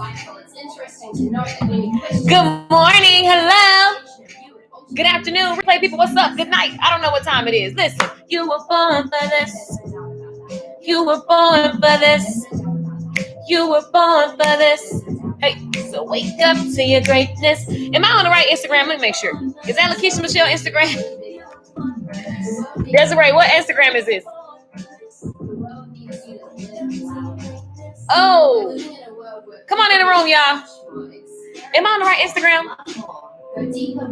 Good morning. Hello. Good afternoon. Replay people, what's up? Good night. I don't know what time it is. Listen, you were born for this. You were born for this. You were born for this. Hey, so wake up to your greatness. Am I on the right Instagram? Let me make sure. Is that Lakeisha Michelle Instagram? Desiree, what Instagram is this? Oh, come on in the room, y'all. Am I on the right Instagram?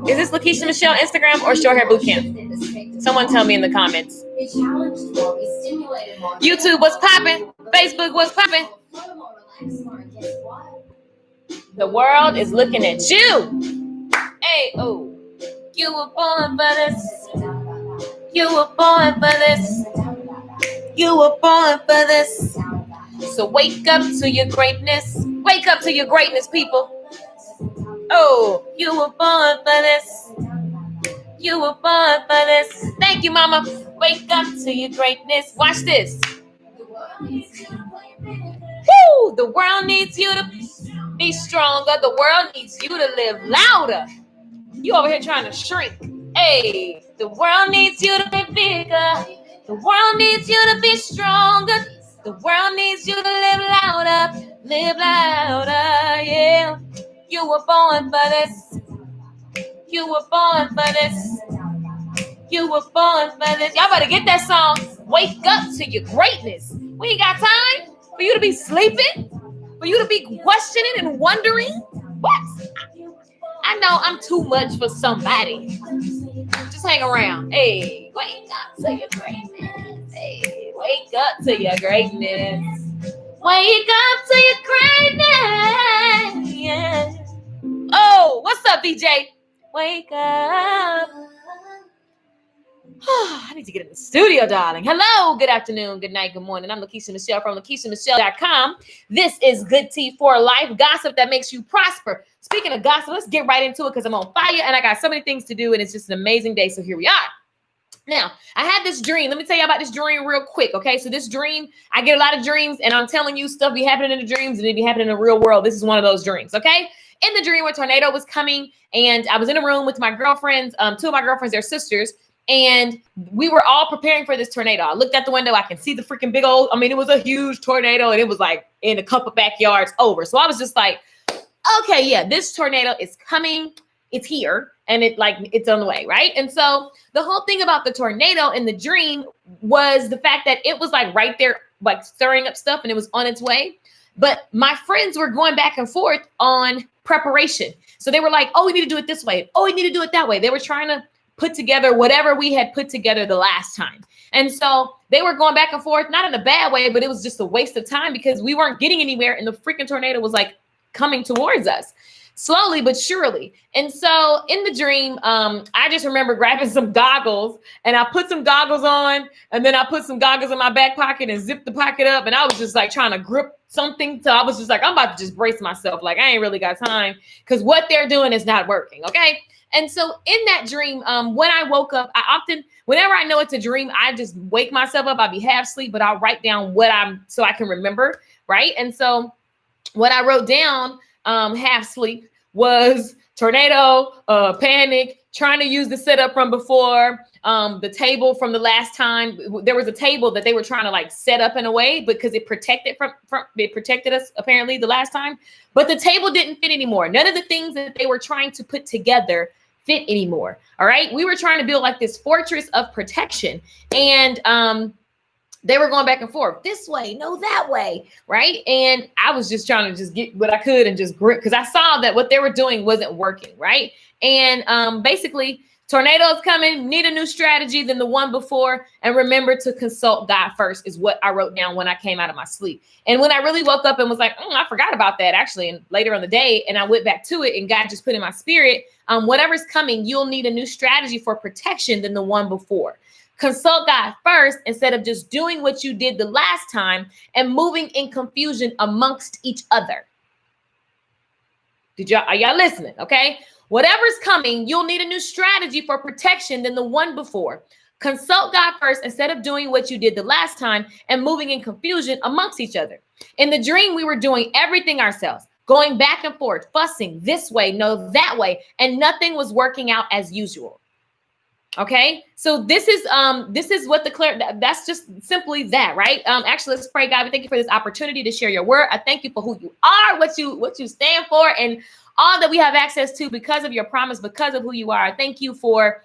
Is this Lakeisha Michelle Instagram or Short Hair Bootcamp? Someone tell me in the comments. YouTube, what's popping? Facebook, what's popping? The world is looking at you. Hey, oh. You were born for this. You were born for this. You were born for this. So wake up to your greatness. Wake up to your greatness, people. Oh, you were born for this. You were born for this. Thank you, mama. Wake up to your greatness. Watch this. Woo! The world needs you to be stronger. The world needs you to live louder. You over here trying to shrink. Hey, the world needs you to be bigger. The world needs you to be stronger. The world needs you to live louder. Live louder, yeah. You were born for this. You were born for this. You were born for this. Y'all better get that song. Wake up to your greatness. We ain't got time for you to be sleeping, for you to be questioning and wondering. What? I know I'm too much for somebody. Just hang around. Hey, wake up to your greatness. Hey, wake up to your greatness. Wake up to your greatness. Yeah. Oh, what's up, DJ? Wake up. I need to get in the studio, darling. Hello, good afternoon, good night, good morning. I'm Lakeisha Michelle from LakeishaMichelle.com. This is Good Tea for Life, gossip that makes you prosper. Speaking of gossip, let's get right into it because I'm on fire and I got so many things to do and it's just an amazing day. So here we are. Now, I had this dream. Let me tell you about this dream real quick, okay? So this dream, I get a lot of dreams and I'm telling you stuff be happening in the dreams and it be happening in the real world. This is one of those dreams, okay? In the dream, a tornado was coming and I was in a room with my girlfriends, two of my girlfriends, they're sisters. And we were all preparing for this tornado. I looked out the window. I can see the freaking big old, it was a huge tornado and it was like in a couple backyards over. So I was just like, okay, yeah, this tornado is coming. It's here and it's on the way, right? And so the whole thing about the tornado in the dream was the fact that it was like right there, like stirring up stuff and it was on its way. But my friends were going back and forth on preparation. So they were like, oh, we need to do it this way. Oh, we need to do it that way. They were trying to put together whatever we had put together the last time. And so they were going back and forth, not in a bad way, but it was just a waste of time because we weren't getting anywhere and the freaking tornado was like coming towards us slowly but surely. And so in the dream, I just remember grabbing some goggles and I put some goggles on and then I put some goggles in my back pocket and zipped the pocket up. And I was just like trying to grip something. So I was just like, I'm about to just brace myself. Like I ain't really got time because what they're doing is not working. Okay. And so in that dream, when I woke up, whenever I know it's a dream, I just wake myself up. I'll be half asleep, but I'll write down so I can remember, right? And so what I wrote down, half sleep, was tornado, panic, trying to use the setup from before, the table from the last time. There was a table that they were trying to like set up in a way because it protected it protected us apparently the last time, but the table didn't fit anymore. None of the things that they were trying to put together fit anymore. All right. We were trying to build like this fortress of protection and, they were going back and forth this way, no, that way. Right. And I was just trying to just get what I could and just grip because I saw that what they were doing wasn't working. Right. And basically tornadoes coming, need a new strategy than the one before. And remember to consult God first is what I wrote down when I came out of my sleep. And when I really woke up and was like, I forgot about that actually. And later on the day, and I went back to it and God just put in my spirit, whatever's coming, you'll need a new strategy for protection than the one before. Consult God first instead of just doing what you did the last time and moving in confusion amongst each other. Are y'all listening? Okay. Whatever's coming, you'll need a new strategy for protection than the one before. Consult God first instead of doing what you did the last time and moving in confusion amongst each other. In the dream, we were doing everything ourselves. going back and forth, fussing this way, no, that way, and nothing was working out as usual. Okay, so this is what that's just simply that, right? Actually, let's pray. God, we thank you for this opportunity to share your word. I thank you for who you are, what you stand for, and all that we have access to because of your promise, because of who you are. I thank you for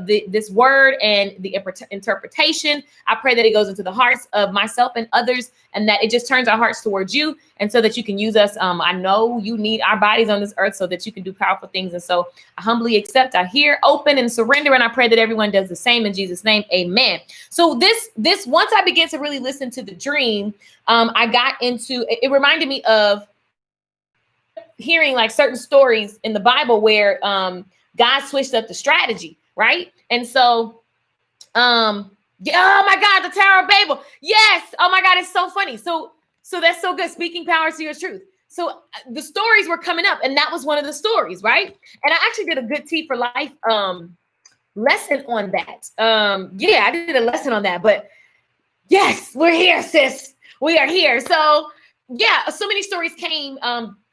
this word and the interpretation. I pray that it goes into the hearts of myself and others, and that it just turns our hearts towards you, and so that you can use us. I know you need our bodies on this earth so that you can do powerful things. And so I humbly accept, I hear, open, and surrender. And I pray that everyone does the same in Jesus' name. Amen. So this once I began to really listen to the dream, I got into it. Reminded me of hearing like certain stories in the Bible where God switched up the strategy, right? And so yeah, oh my God, the Tower of Babel. Yes. Oh my God, it's so funny. So that's so good. Speaking power to your truth. So the stories were coming up, and that was one of the stories, right? And I actually did a Good Tea for Life lesson on that. Yeah, I did a lesson on that. But yes, we're here, sis. We are here. So yeah, so many stories came.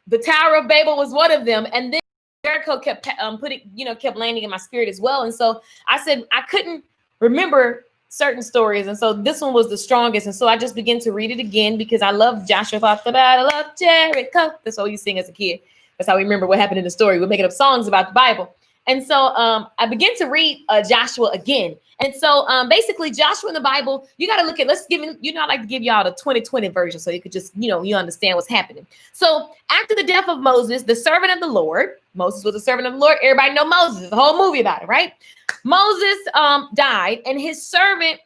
The Tower of Babel was one of them, and then Jericho kept kept landing in my spirit as well. And so I said I couldn't remember certain stories, and so this one was the strongest. And so I just began to read it again because I love Joshua fought the battle of Jericho. That's what you sing as a kid. That's how we remember what happened in the story. We're making up songs about the Bible. And so I began to read Joshua again. And so basically Joshua in the Bible, you got to look at, I like to give y'all the 2020 version so you could just, you understand what's happening. So after the death of Moses, the servant of the Lord, Moses was a servant of the Lord. Everybody know Moses. There's a whole movie about it, right? Moses died, and his servant,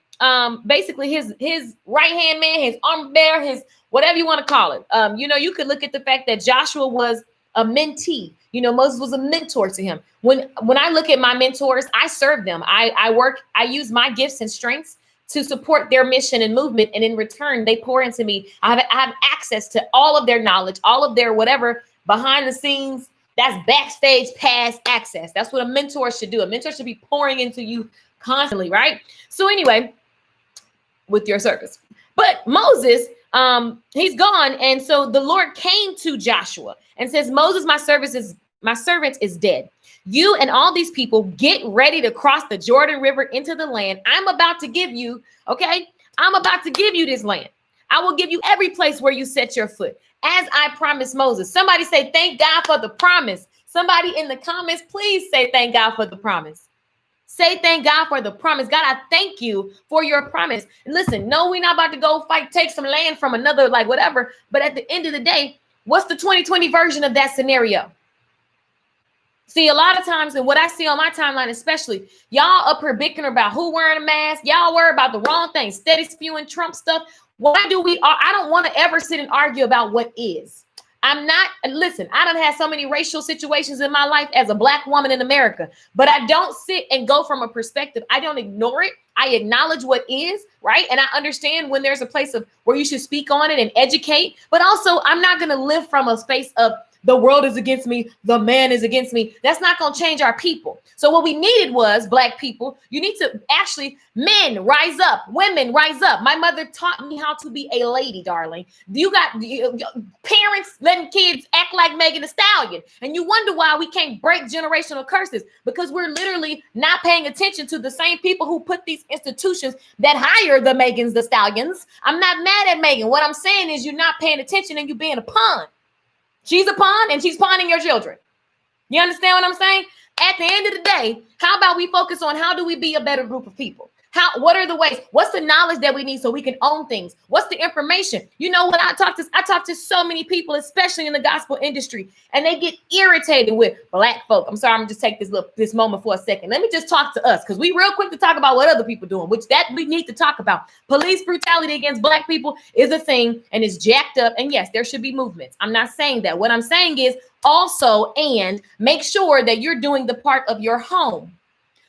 basically his right-hand man, his armor bearer, his whatever you want to call it. You could look at the fact that Joshua was a mentee. Moses was a mentor to him. When I look at my mentors, I serve them. I use my gifts and strengths to support their mission and movement. And in return, they pour into me. I have access to all of their knowledge, all of their whatever behind the scenes. That's backstage pass access. That's what a mentor should do. A mentor should be pouring into you constantly, right? So anyway, with your service. But Moses, he's gone. And so the Lord came to Joshua and says, Moses, my servant is dead. You and all these people get ready to cross the Jordan River into the land I'm about to give you. Okay. I'm about to give you this land. I will give you every place where you set your foot, as I promised Moses. Somebody say, thank God for the promise. Somebody in the comments, please say, thank God for the promise. Say thank God for the promise. God, I thank you for your promise. And listen, no, we're not about to go take some land from another, like whatever. But at the end of the day, what's the 2020 version of that scenario? See, a lot of times, and what I see on my timeline, especially, y'all up here bickering about who wearing a mask. Y'all worry about the wrong thing, steady spewing Trump stuff. Why do I don't want to ever sit and argue about what is. Listen, I done had so many racial situations in my life as a Black woman in America, but I don't sit and go from a perspective. I don't ignore it. I acknowledge what is, right? And I understand when there's a place of where you should speak on it and educate, but also I'm not going to live from a space of the world is against me. The man is against me. That's not going to change our people. So what we needed was Black people. You need to actually, men rise up, women rise up. My mother taught me how to be a lady, darling. You got parents letting kids act like Megan Thee Stallion. And you wonder why we can't break generational curses, because we're literally not paying attention to the same people who put these institutions that hire the Megans Thee Stallions. I'm not mad at Megan. What I'm saying is you're not paying attention and you're being a pawn. She's a pawn and she's pawning your children. You understand what I'm saying? At the end of the day, how about we focus on how do we be a better group of people? What are the ways? What's the knowledge that we need so we can own things? What's the information? You know what? I talk to so many people, especially in the gospel industry, and they get irritated with Black folk. I'm sorry, I'm gonna just take this moment for a second. Let me just talk to us, because we real quick to talk about what other people doing, which that we need to talk about. Police brutality against Black people is a thing and is jacked up. And yes, there should be movements. I'm not saying that. What I'm saying is also, and make sure that you're doing the part of your home,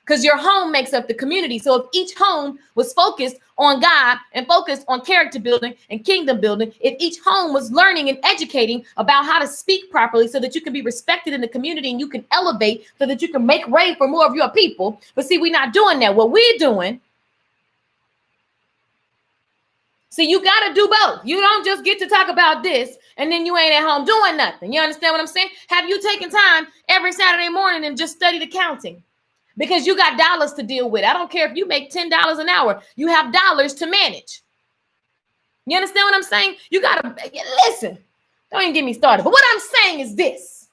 because your home makes up the community. So if each home was focused on God and focused on character building and kingdom building, if each home was learning and educating about how to speak properly so that you can be respected in the community and you can elevate so that you can make way for more of your people. But see, we're not doing that. What we're doing See, you got to do both. You don't just get to talk about this and then you ain't at home doing nothing. You understand what I'm saying? Have you taken time every Saturday morning and just studied accounting? Because you got dollars to deal with. I don't care if you make $10 an hour. You have dollars to manage. You understand what I'm saying? You got to listen. Don't even get me started. But what I'm saying is this.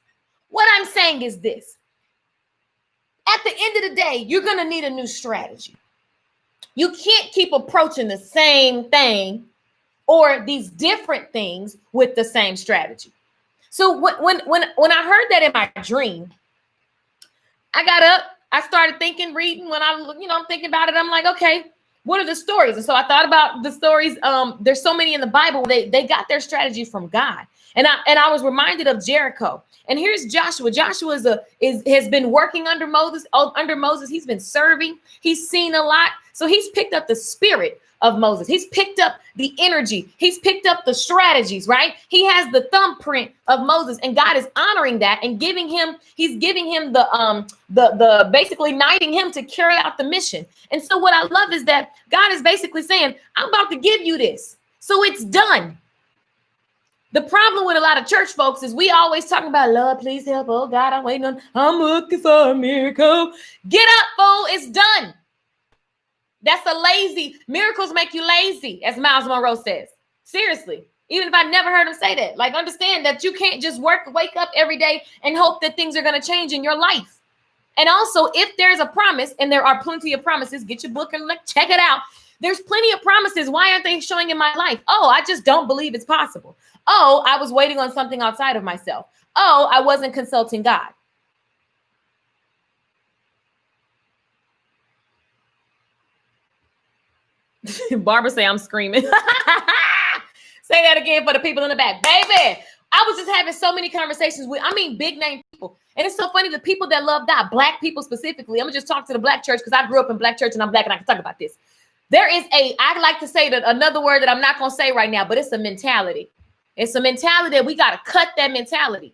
At the end of the day, you're going to need a new strategy. You can't keep approaching the same thing or these different things with the same strategy. So when I heard that in my dream, I got up, I started thinking, reading. When I'm thinking about it, I'm like, okay, what are the stories? And so I thought about the stories. There's so many in the Bible. They got their strategy from God. And I was reminded of Jericho. And here's Joshua. Joshua has been working under Moses. He's been serving. He's seen a lot. So he's picked up the spirit of Moses. He's picked up the energy. He's picked up the strategies, right? He has the thumbprint of Moses, and God is honoring that and he's giving him the basically knighting him to carry out the mission. And so what I love is that God is basically saying, I'm about to give you this. So it's done. The problem with a lot of church folks is we always talking about, Lord, please help. Oh God, I'm looking for a miracle. Get up, fool. It's done. That's miracles make you lazy, as Miles Monroe says. Seriously. Even if I never heard him say that, like, understand that you can't just wake up every day and hope that things are going to change in your life. And also, if there's a promise, and there are plenty of promises, get your book and check it out. There's plenty of promises. Why aren't they showing in my life? Oh, I just don't believe it's possible. Oh, I was waiting on something outside of myself. Oh, I wasn't consulting God. Barbara say I'm screaming. Say that again for the people in the back. Baby, I was just having so many conversations with, big name people. And it's so funny, the people that love God, Black people specifically. I'm going to just talk to the Black church because I grew up in Black church and I'm Black and I can talk about this. I'd like to say that another word that I'm not going to say right now, but it's a mentality. It's a mentality that we got to cut that mentality.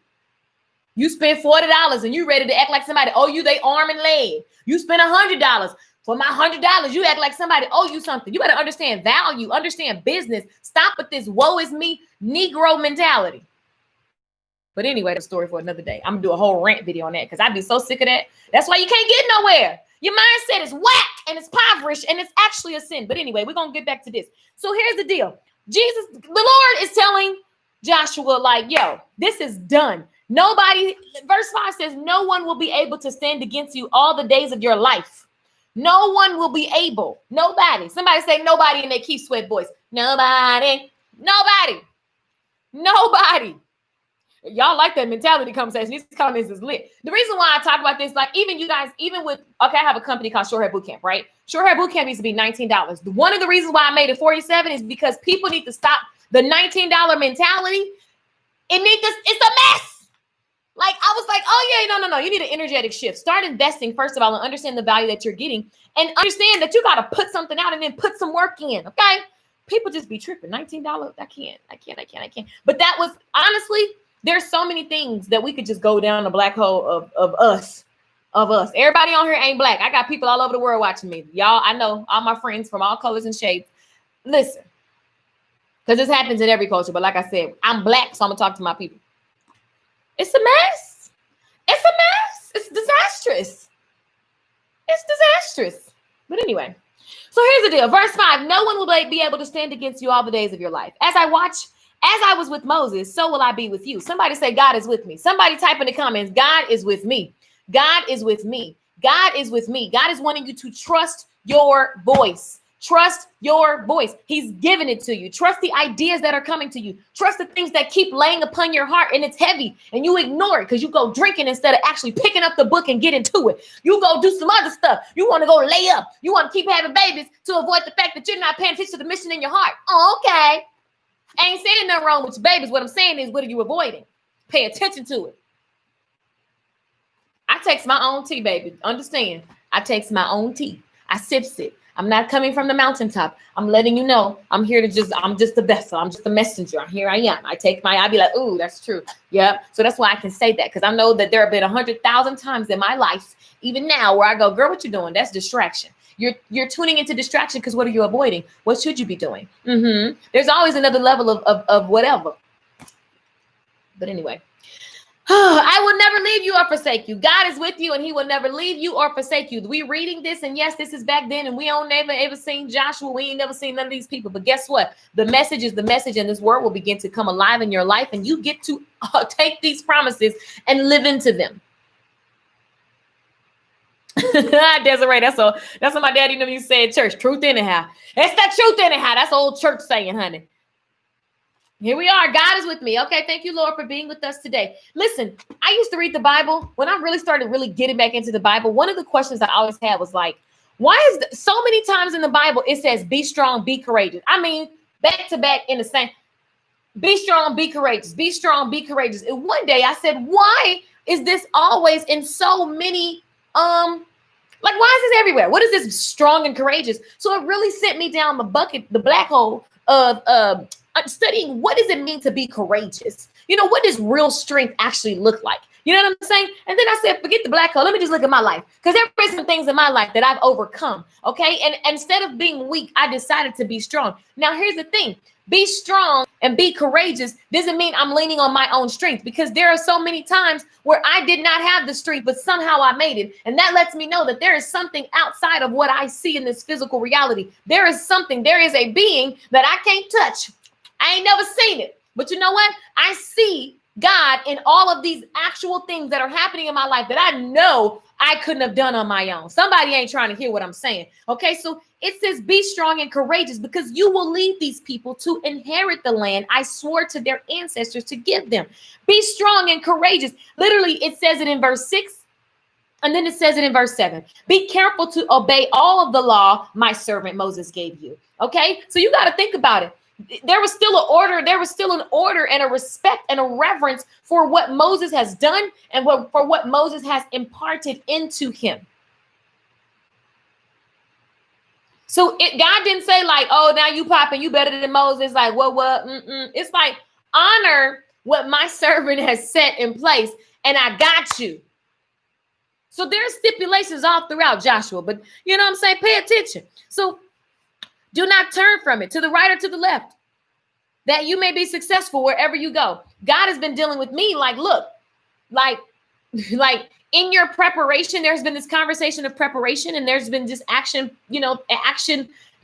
You spend $40 and you ready to act like somebody owe you their arm and leg. You spend $100. For my $100, you act like somebody owe you something. You better understand value, understand business. Stop with this woe is me Negro mentality. But anyway, the story for another day. I'm going to do a whole rant video on that because I'd be so sick of that. That's why you can't get nowhere. Your mindset is whack and it's impoverished and it's actually a sin. But anyway, we're going to get back to this. So here's the deal. The Lord is telling Joshua, like, yo, this is done. Nobody, verse 5 says, no one will be able to stand against you all the days of your life. No one will be able. Nobody. Somebody say nobody in their Keith Sweat voice. Nobody. Y'all like that mentality conversation. These comments is lit. The reason why I talk about this, like, even you guys, I have a company called Short Hair Bootcamp, right? Short Hair Bootcamp used to be $19. One of the reasons why I made it $47 is because people need to stop the $19 mentality. It's a mess. Like, I was like, oh yeah, no. You need an energetic shift. Start investing, first of all, and understand the value that you're getting and understand that you got to put something out and then put some work in. Okay. People just be tripping. $19. I can't. But that was honestly, there's so many things that we could just go down the black hole of us. Everybody on here ain't Black. I got people all over the world watching me. Y'all, I know all my friends from all colors and shades. Listen, because this happens in every culture. But like I said, I'm Black, so I'm going to talk to my people. It's a mess. It's disastrous. But anyway, so here's the deal. Verse 5, no one will be able to stand against you all the days of your life. As I was with Moses, so will I be with you. Somebody say, God is with me. Somebody type in the comments, God is with me. God is with me. God is with me. God is wanting you to trust your voice. Trust your voice. He's giving it to you. Trust the ideas that are coming to you. Trust the things that keep laying upon your heart and it's heavy and you ignore it because you go drinking instead of actually picking up the book and get into it. You go do some other stuff. You want to go lay up. You want to keep having babies to avoid the fact that you're not paying attention to the mission in your heart. Oh, okay. I ain't saying nothing wrong with your babies. What I'm saying is, what are you avoiding? Pay attention to it. I takes my own tea, baby. Understand? I takes my own tea. I sips it. I'm not coming from the mountaintop. I'm letting you know I'm just the vessel. I'm just the messenger. Here I am. I be like, ooh, that's true. Yeah. So that's why I can say that. Because I know that there have been 100,000 times in my life, even now, where I go, girl, what you doing? That's distraction. You're tuning into distraction because what are you avoiding? What should you be doing? There's always another level of whatever. But anyway, I will never leave you or forsake you. God is with you and he will never leave you or forsake you. We reading this, and yes, this is back then, and we don't never ever seen Joshua. We ain't never seen none of these people. But guess what? The message is the message, and this word will begin to come alive in your life, and you get to take these promises and live into them. Desiree, that's what my daddy knew. You said church truth anyhow. It's that truth anyhow. That's old church saying, honey. Here we are. God is with me. Okay. Thank you, Lord, for being with us today. Listen, I used to read the Bible. When I really started getting back into the Bible, one of the questions I always had was like, why is so many times in the Bible it says be strong, be courageous? I mean, back to back in the same. Be strong, be courageous. Be strong, be courageous. And one day I said, why is this always in so many why is this everywhere? What is this strong and courageous? So it really sent me down the black hole of studying what does it mean to be courageous? What does real strength actually look like? You know what I'm saying? And then I said, forget the black hole. Let me just look at my life. Because there are some things in my life that I've overcome. Okay. And instead of being weak, I decided to be strong. Now, here's the thing. Be strong and be courageous doesn't mean I'm leaning on my own strength, because there are so many times where I did not have the strength, but somehow I made it. And that lets me know that there is something outside of what I see in this physical reality. There is a being that I can't touch. I ain't never seen it. But you know what? I see God in all of these actual things that are happening in my life that I know I couldn't have done on my own. Somebody ain't trying to hear what I'm saying. Okay, so it says be strong and courageous because you will lead these people to inherit the land I swore to their ancestors to give them. Be strong and courageous. Literally, it says it in verse 6. And then it says it in verse 7. Be careful to obey all of the law my servant Moses gave you. Okay, so you got to think about it. There was still an order. There was still an order and a respect and a reverence for what Moses has done and for what Moses has imparted into him. So God didn't say like, oh, now you popping, you better than Moses. Like, what? It's like, honor what my servant has set in place, and I got you. So there's stipulations all throughout Joshua, but you know what I'm saying? Pay attention. So do not turn from it to the right or to the left, that you may be successful wherever you go. God has been dealing with me like, look, like in your preparation, there's been this conversation of preparation, and there's been this action,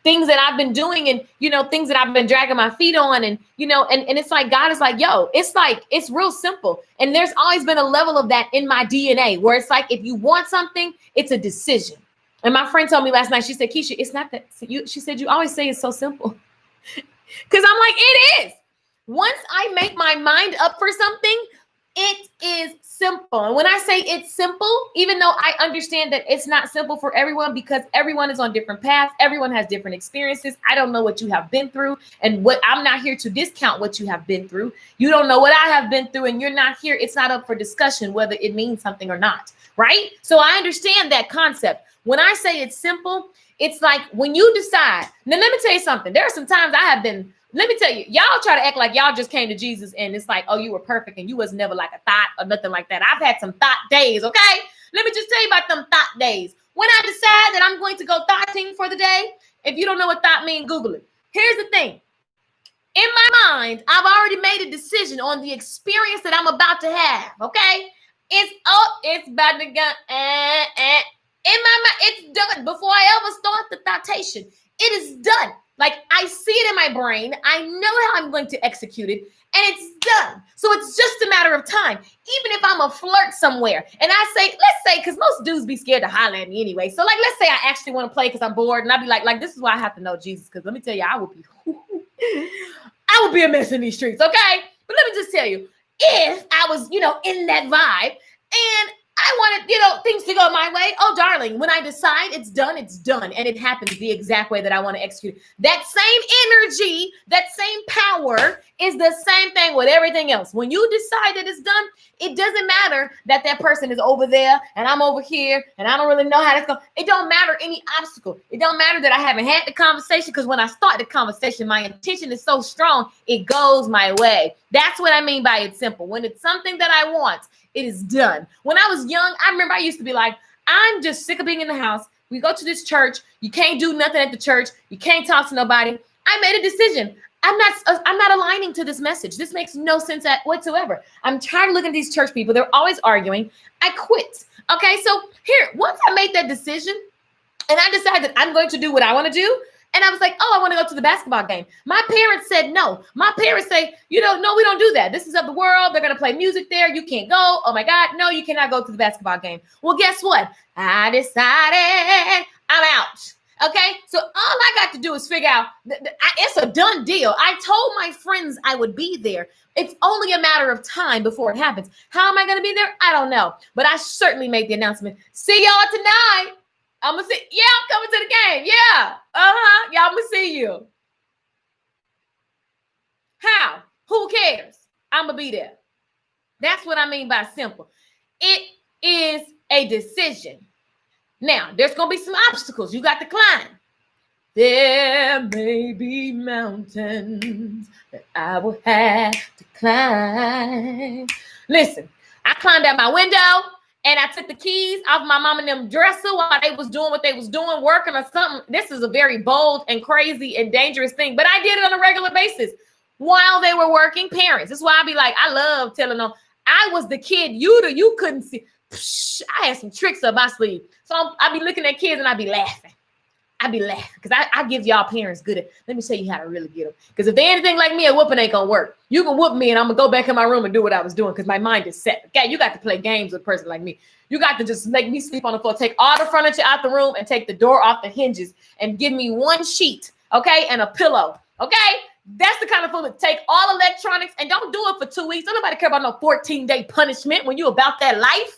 things that I've been doing, and, things that I've been dragging my feet on. And, and it's like, God is like, yo, it's real simple. And there's always been a level of that in my DNA where it's like, if you want something, it's a decision. And my friend told me last night, she said, Keisha, it's not that she said, you always say it's so simple. Because I'm like, it is. Once I make my mind up for something, it is simple. And when I say it's simple, even though I understand that it's not simple for everyone, because everyone is on different paths, everyone has different experiences. I don't know what you have been through, and I'm not here to discount what you have been through. You don't know what I have been through, and you're not here. It's not up for discussion whether it means something or not, right? So I understand that concept. When I say it's simple, it's like when you decide. Now, let me tell you something. There are some times I have been, let me tell you, y'all try to act like y'all just came to Jesus and it's like, oh, you were perfect and you was never like a thought or nothing like that. I've had some thought days, okay? Let me just tell you about them thought days. When I decide that I'm going to go thoughting for the day, if you don't know what thought means, Google it. Here's the thing. In my mind, I've already made a decision on the experience that I'm about to have, okay? It's about to go, in my mind, it's done before I ever start the thoughtation. It is done. Like, I see it in my brain. I know how I'm going to execute it, and it's done. So it's just a matter of time. Even if I'm a flirt somewhere, and I say, let's say, because most dudes be scared to holler at me anyway. So, like, let's say I actually want to play because I'm bored, and I'll be like, this is why I have to know Jesus, because let me tell you, I would be a mess in these streets, okay? But let me just tell you, if I was, in that vibe, and I wanted, things to go my way. Oh, darling, when I decide it's done, and it happens the exact way that I want to execute it. That same energy, that same power is the same thing with everything else. When you decide that it's done, it doesn't matter that person is over there and I'm over here and I don't really know how that's going. It don't matter any obstacle. It don't matter that I haven't had the conversation, because when I start the conversation, my intention is so strong, it goes my way. That's what I mean by it's simple. When it's something that I want, it is done. When I was young, I remember I used to be like, I'm just sick of being in the house. We go to this church. You can't do nothing at the church. You can't talk to nobody. I made a decision. I'm not aligning to this message. This makes no sense whatsoever. I'm tired of looking at these church people. They're always arguing. I quit. Okay, so here, once I made that decision and I decided I'm going to do what I want to do, and I was like, oh, I want to go to the basketball game. My parents said no. My parents say, no, we don't do that. This is of the world. They're going to play music there. You can't go. Oh my God, no, you cannot go to the basketball game. Well, guess what? I decided I'm out. Okay, so all I got to do is figure out, it's a done deal. I told my friends I would be there. It's only a matter of time before it happens. How am I going to be there? I don't know. But I certainly made the announcement. See y'all tonight. I'm going to see. Yeah, I'm coming to the game. Yeah. Yeah, I'm going to see you. How? Who cares? I'm going to be there. That's what I mean by simple. It is a decision. Now, there's going to be some obstacles you got to climb. There may be mountains that I will have to climb. Listen, I climbed out my window and I took the keys off my mom and them dresser while they was doing what they was doing, working or something. This is a very bold and crazy and dangerous thing, but I did it on a regular basis while they were working parents. That's why I be like, I love telling them I was the kid you couldn't see. I had some tricks up my sleeve. So I be looking at kids and I be laughing. Because I give y'all parents good. Let me show you how to really get them. Because if they anything like me, a whooping ain't going to work. You can whoop me and I'm going to go back in my room and do what I was doing because my mind is set. Okay, you got to play games with a person like me. You got to just make me sleep on the floor. Take all the furniture out the room and take the door off the hinges and give me one sheet, okay, and a pillow, okay? That's the kind of fool that take all electronics and don't do it for 2 weeks. Don't nobody care about no 14-day punishment when you about that life.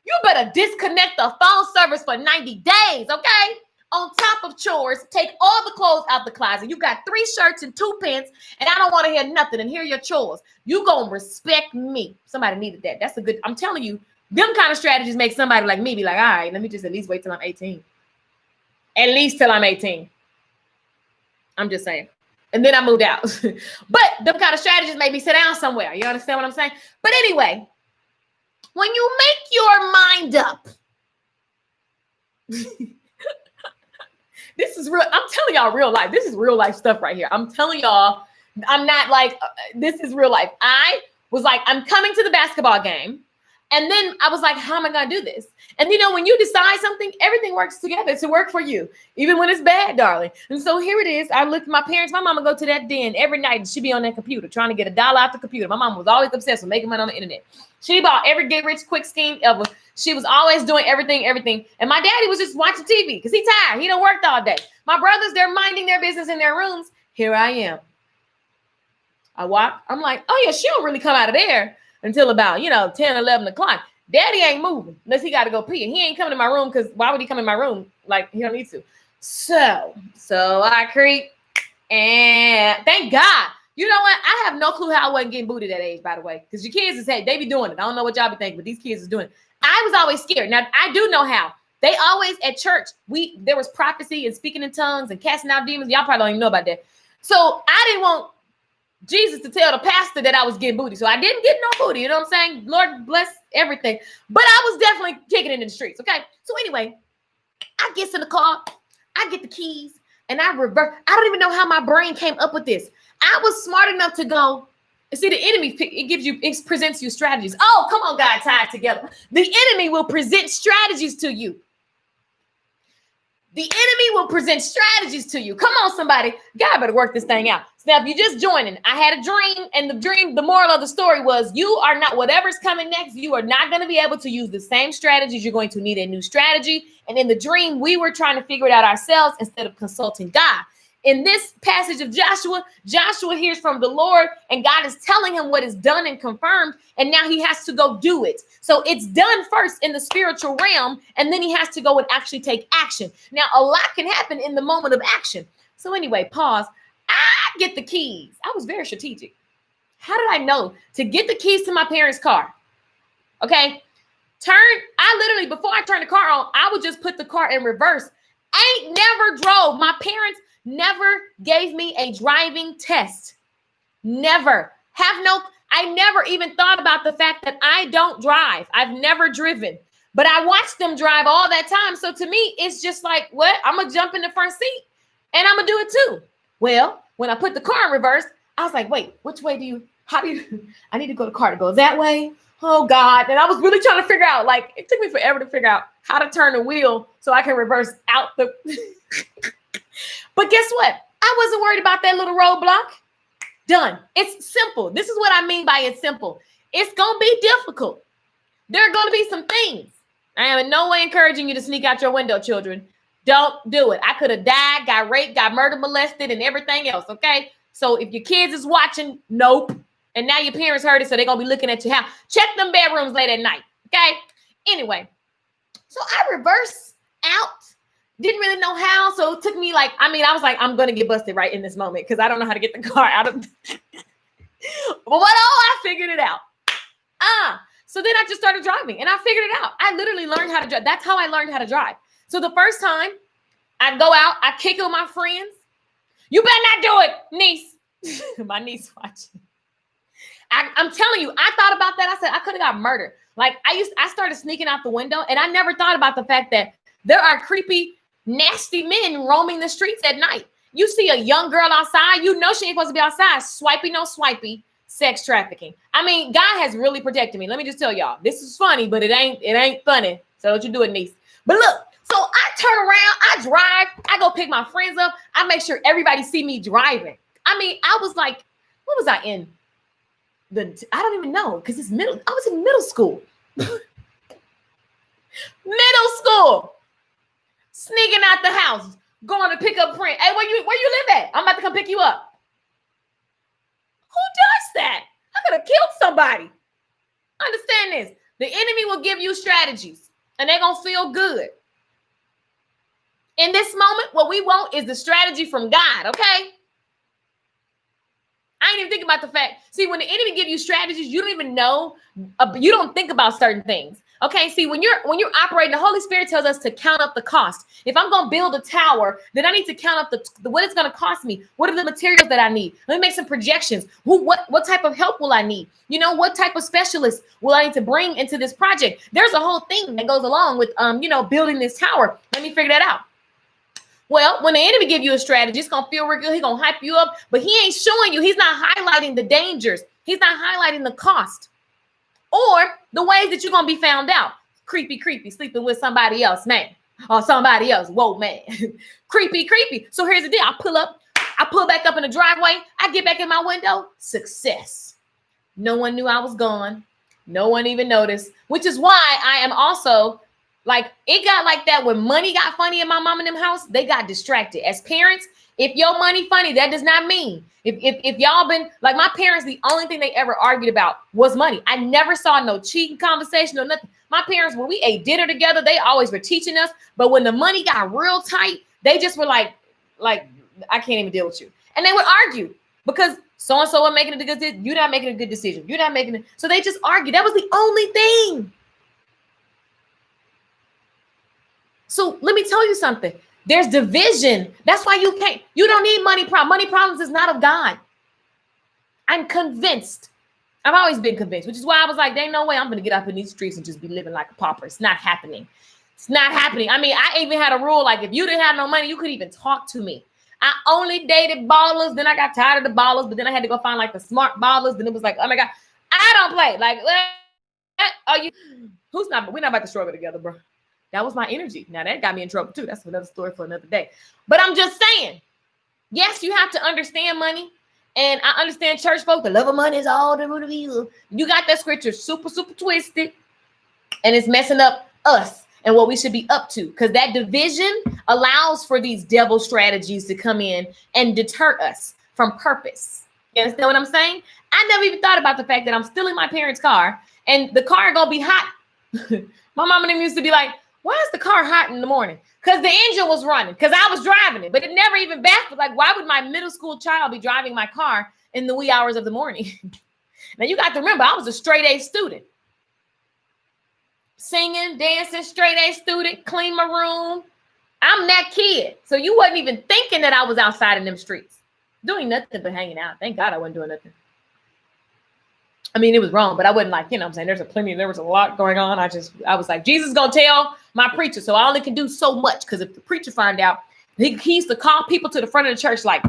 You better disconnect the phone service for 90 days, okay? On top of chores, take all the clothes out the closet. You got 3 shirts and 2 pants, and I don't want to hear nothing and hear your chores. You gonna respect me. Somebody needed that. That's a good, I'm telling you, them kind of strategies make somebody like me be like, all right, let me just at least wait till I'm 18. At least till I'm 18. I'm just saying. And then I moved out. But them kind of strategies make me sit down somewhere. You understand what I'm saying? But anyway, when you make your mind up, this is real. I'm telling y'all real life. This is real life stuff right here. I'm telling y'all, I'm not like, this is real life. I was like, I'm coming to the basketball game. And then I was like, how am I going to do this? And when you decide something, everything works together to work for you, even when it's bad, darling. And so here it is. I looked at my parents. My mama go to that den every night and she be on that computer trying to get $1 out the computer. My mom was always obsessed with making money on the internet. She bought every get rich quick scheme ever. She was always doing everything. And my daddy was just watching TV because he's tired. He done worked all day. My brothers, they're minding their business in their rooms. Here I am. I walk. I'm like, oh yeah, she don't really come out of there until about, 10, 11 o'clock. Daddy ain't moving unless he got to go pee. He ain't coming to my room because why would he come in my room? Like, he don't need to. So I creep and thank God. You know what? I have no clue how I wasn't getting booted at that age, by the way, because your kids is, hey, they be doing it. I don't know what y'all be thinking, but these kids is doing it. I was always scared. Now, I do know how. They always, at church, there was prophecy and speaking in tongues and casting out demons. Y'all probably don't even know about that. So I didn't want Jesus to tell the pastor that I was getting booty. So I didn't get no booty. You know what I'm saying? Lord bless everything. But I was definitely kicking it in the streets. Okay. So anyway, I get in the car, I get the keys, and I reverse. I don't even know how my brain came up with this. I was smart enough to go. See, the enemy, it presents you strategies. Oh, come on, God, tie it together. The enemy will present strategies to you. The enemy will present strategies to you. Come on, somebody. God better work this thing out. So now, if you're just joining, I had a dream, and the moral of the story was you are not, whatever's coming next, you are not going to be able to use the same strategies. You're going to need a new strategy. And in the dream, we were trying to figure it out ourselves instead of consulting God. In this passage of Joshua hears from the Lord, and God is telling him what is done and confirmed, and now he has to go do it. So it's done first in the spiritual realm, and then he has to go and actually take action. Now, a lot can happen in the moment of action. So anyway, pause. I get the keys. I was very strategic. How did I know to get the keys to my parents' car? Okay. I literally, before I turned the car on, I would just put the car in reverse. I ain't never drove. My parents never gave me a driving test. Never. I never even thought about the fact that I don't drive. I've never driven. But I watched them drive all that time. So to me, it's just like, what? I'm going to jump in the front seat and I'm going to do it too. Well, when I put the car in reverse, I was like, wait, which way I need to go to car to go that way. Oh God. And I was really trying to figure out, like, it took me forever to figure out how to turn the wheel so I can reverse out the, but guess what? I wasn't worried about that little roadblock. Done. It's simple. This is what I mean by it's simple. It's going to be difficult. There are going to be some things. I am in no way encouraging you to sneak out your window, children. Don't do it. I could have died, got raped, got murdered, molested, and everything else, okay? So if your kids is watching, nope. And now your parents heard it, so they're going to be looking at your house. Check them bedrooms late at night, okay? Anyway, so I reversed out. Didn't really know how, so it took me I was like, I'm going to get busted right in this moment because I don't know how to get the car out of but I figured it out. So then I just started driving and I figured it out. I literally learned how to drive. That's how I learned how to drive. So the first time I go out, I kick it with my friends. You better not do it, niece. My niece watching. I'm telling you, I thought about that. I said, I could have got murdered. Like I started sneaking out the window and I never thought about the fact that there are creepy, nasty men roaming the streets at night. You see a young girl outside, you know she ain't supposed to be outside. Swipey, no swipey. Sex trafficking. I mean, God has really protected me. Let me just tell y'all, this is funny, but it ain't funny. So don't you do it, niece. But look, so I turn around, I drive, I go pick my friends up. I make sure everybody see me driving. I mean, I was like, what was I in? I don't even know because I was in middle school. Middle school. Sneaking out the house, going to pick up friends. Hey, where you live at? I'm about to come pick you up. Who does that? I could have killed somebody. Understand this. The enemy will give you strategies and they're going to feel good. In this moment, what we want is the strategy from God, okay? I ain't even thinking about the fact. See, when the enemy give you strategies, you don't even know. You don't think about certain things. Okay, see, when you're operating, the Holy Spirit tells us to count up the cost. If I'm going to build a tower, then I need to count up what it's going to cost me. What are the materials that I need? Let me make some projections. What type of help will I need? You know, what type of specialists will I need to bring into this project? There's a whole thing that goes along with, building this tower. Let me figure that out. Well, when the enemy give you a strategy, it's going to feel real good. He's going to hype you up, but he ain't showing you. He's not highlighting the dangers. He's not highlighting the cost or the ways that you're going to be found out. Creepy, sleeping with somebody else, man, or somebody else. Whoa, man. creepy. So here's the deal. I pull back up in the driveway. I get back in my window. Success. No one knew I was gone. No one even noticed, which is why I am also like, it got like that when money got funny in my mom and them house. They got distracted. As parents, if your money funny, that does not mean if y'all been like my parents, the only thing they ever argued about was money. I never saw no cheating conversation or nothing. My parents, when we ate dinner together, they always were teaching us. But when the money got real tight, they just were like, I can't even deal with you. And they would argue because so-and-so was making a good decision. You're not making a good decision. You're not making it. So they just argued. That was the only thing. So let me tell you something. There's division. That's why you don't need money problems. Money problems is not of God. I'm convinced. I've always been convinced, which is why I was like, there ain't no way I'm going to get up in these streets and just be living like a pauper. It's not happening. It's not happening. I mean, I even had a rule, like if you didn't have no money, you could even talk to me. I only dated ballers. Then I got tired of the ballers, but then I had to go find like the smart ballers. Then it was like, oh my God, I don't play. Like, we're not about to struggle together, bro. That was my energy. Now that got me in trouble too. That's another story for another day. But I'm just saying, yes, you have to understand money. And I understand church folk, the love of money is all the root of evil. You got that scripture super, super twisted. And it's messing up us and what we should be up to. Because that division allows for these devil strategies to come in and deter us from purpose. You understand what I'm saying? I never even thought about the fact that I'm still in my parents' car and the car gonna be hot. My mom and them used to be like, why is the car hot in the morning? Because the engine was running, because I was driving it, but it never even baffled. Like, why would my middle school child be driving my car in the wee hours of the morning? Now, you got to remember, I was a straight A student. Singing, dancing, straight A student, clean my room. I'm that kid. So you wasn't even thinking that I was outside in them streets, doing nothing but hanging out. Thank God I wasn't doing nothing. I mean, it was wrong, but I wasn't like, I'm saying there was a lot going on. I was like, Jesus is going to tell my preacher. So I only can do so much. Because if the preacher find out, he used to call people to the front of the church like,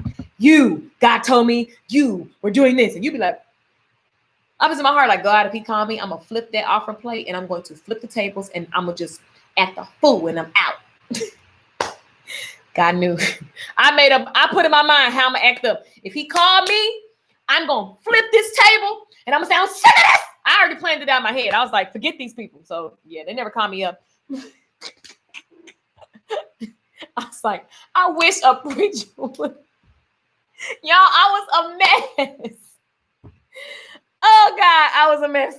God told me you were doing this. And you'd be like, I was in my heart like, God, if he called me, I'm going to flip that offering plate and I'm going to flip the tables and I'm going to just act the fool and I'm out. God knew. I put in my mind how I'm going to act up. If he called me, I'm going to flip this table and I'm going to say, I'm sick of this. I already planned it out in my head. I was like, forget these people. So yeah, they never called me up. I was like, I wish a preacher would. Y'all, I was a mess. Oh God, I was a mess.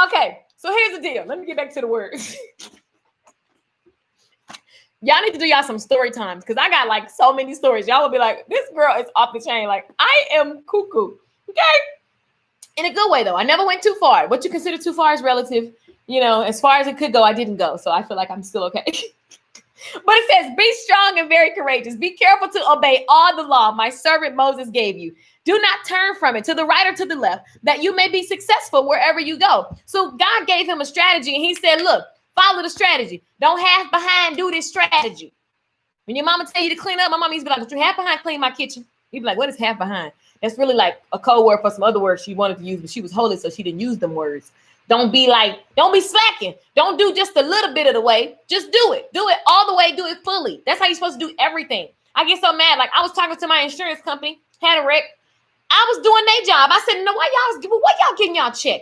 Okay, so here's the deal. Let me get back to the words. Y'all need to do y'all some story times because I got like so many stories. Y'all will be like, this girl is off the chain. Like, I am cuckoo. Okay. In a good way, though. I never went too far. What you consider too far is relative. As far as it could go, I didn't go. So I feel like I'm still okay. But it says, be strong and very courageous. Be careful to obey all the law my servant Moses gave you. Do not turn from it to the right or to the left, that you may be successful wherever you go. So God gave him a strategy and he said, look, follow the strategy. Don't half behind do this strategy. When your mama tell you to clean up, my mama used to be like, "Don't you half behind clean my kitchen?" You'd be like, what is half behind? That's really like a code word for some other words she wanted to use, but she was holy, so she didn't use them words. Don't be slacking. Don't do just a little bit of the way. Just do it. Do it all the way. Do it fully. That's how you're supposed to do everything. I get so mad. Like I was talking to my insurance company, had a wreck. I was doing their job. I said, no, why y'all getting y'all check?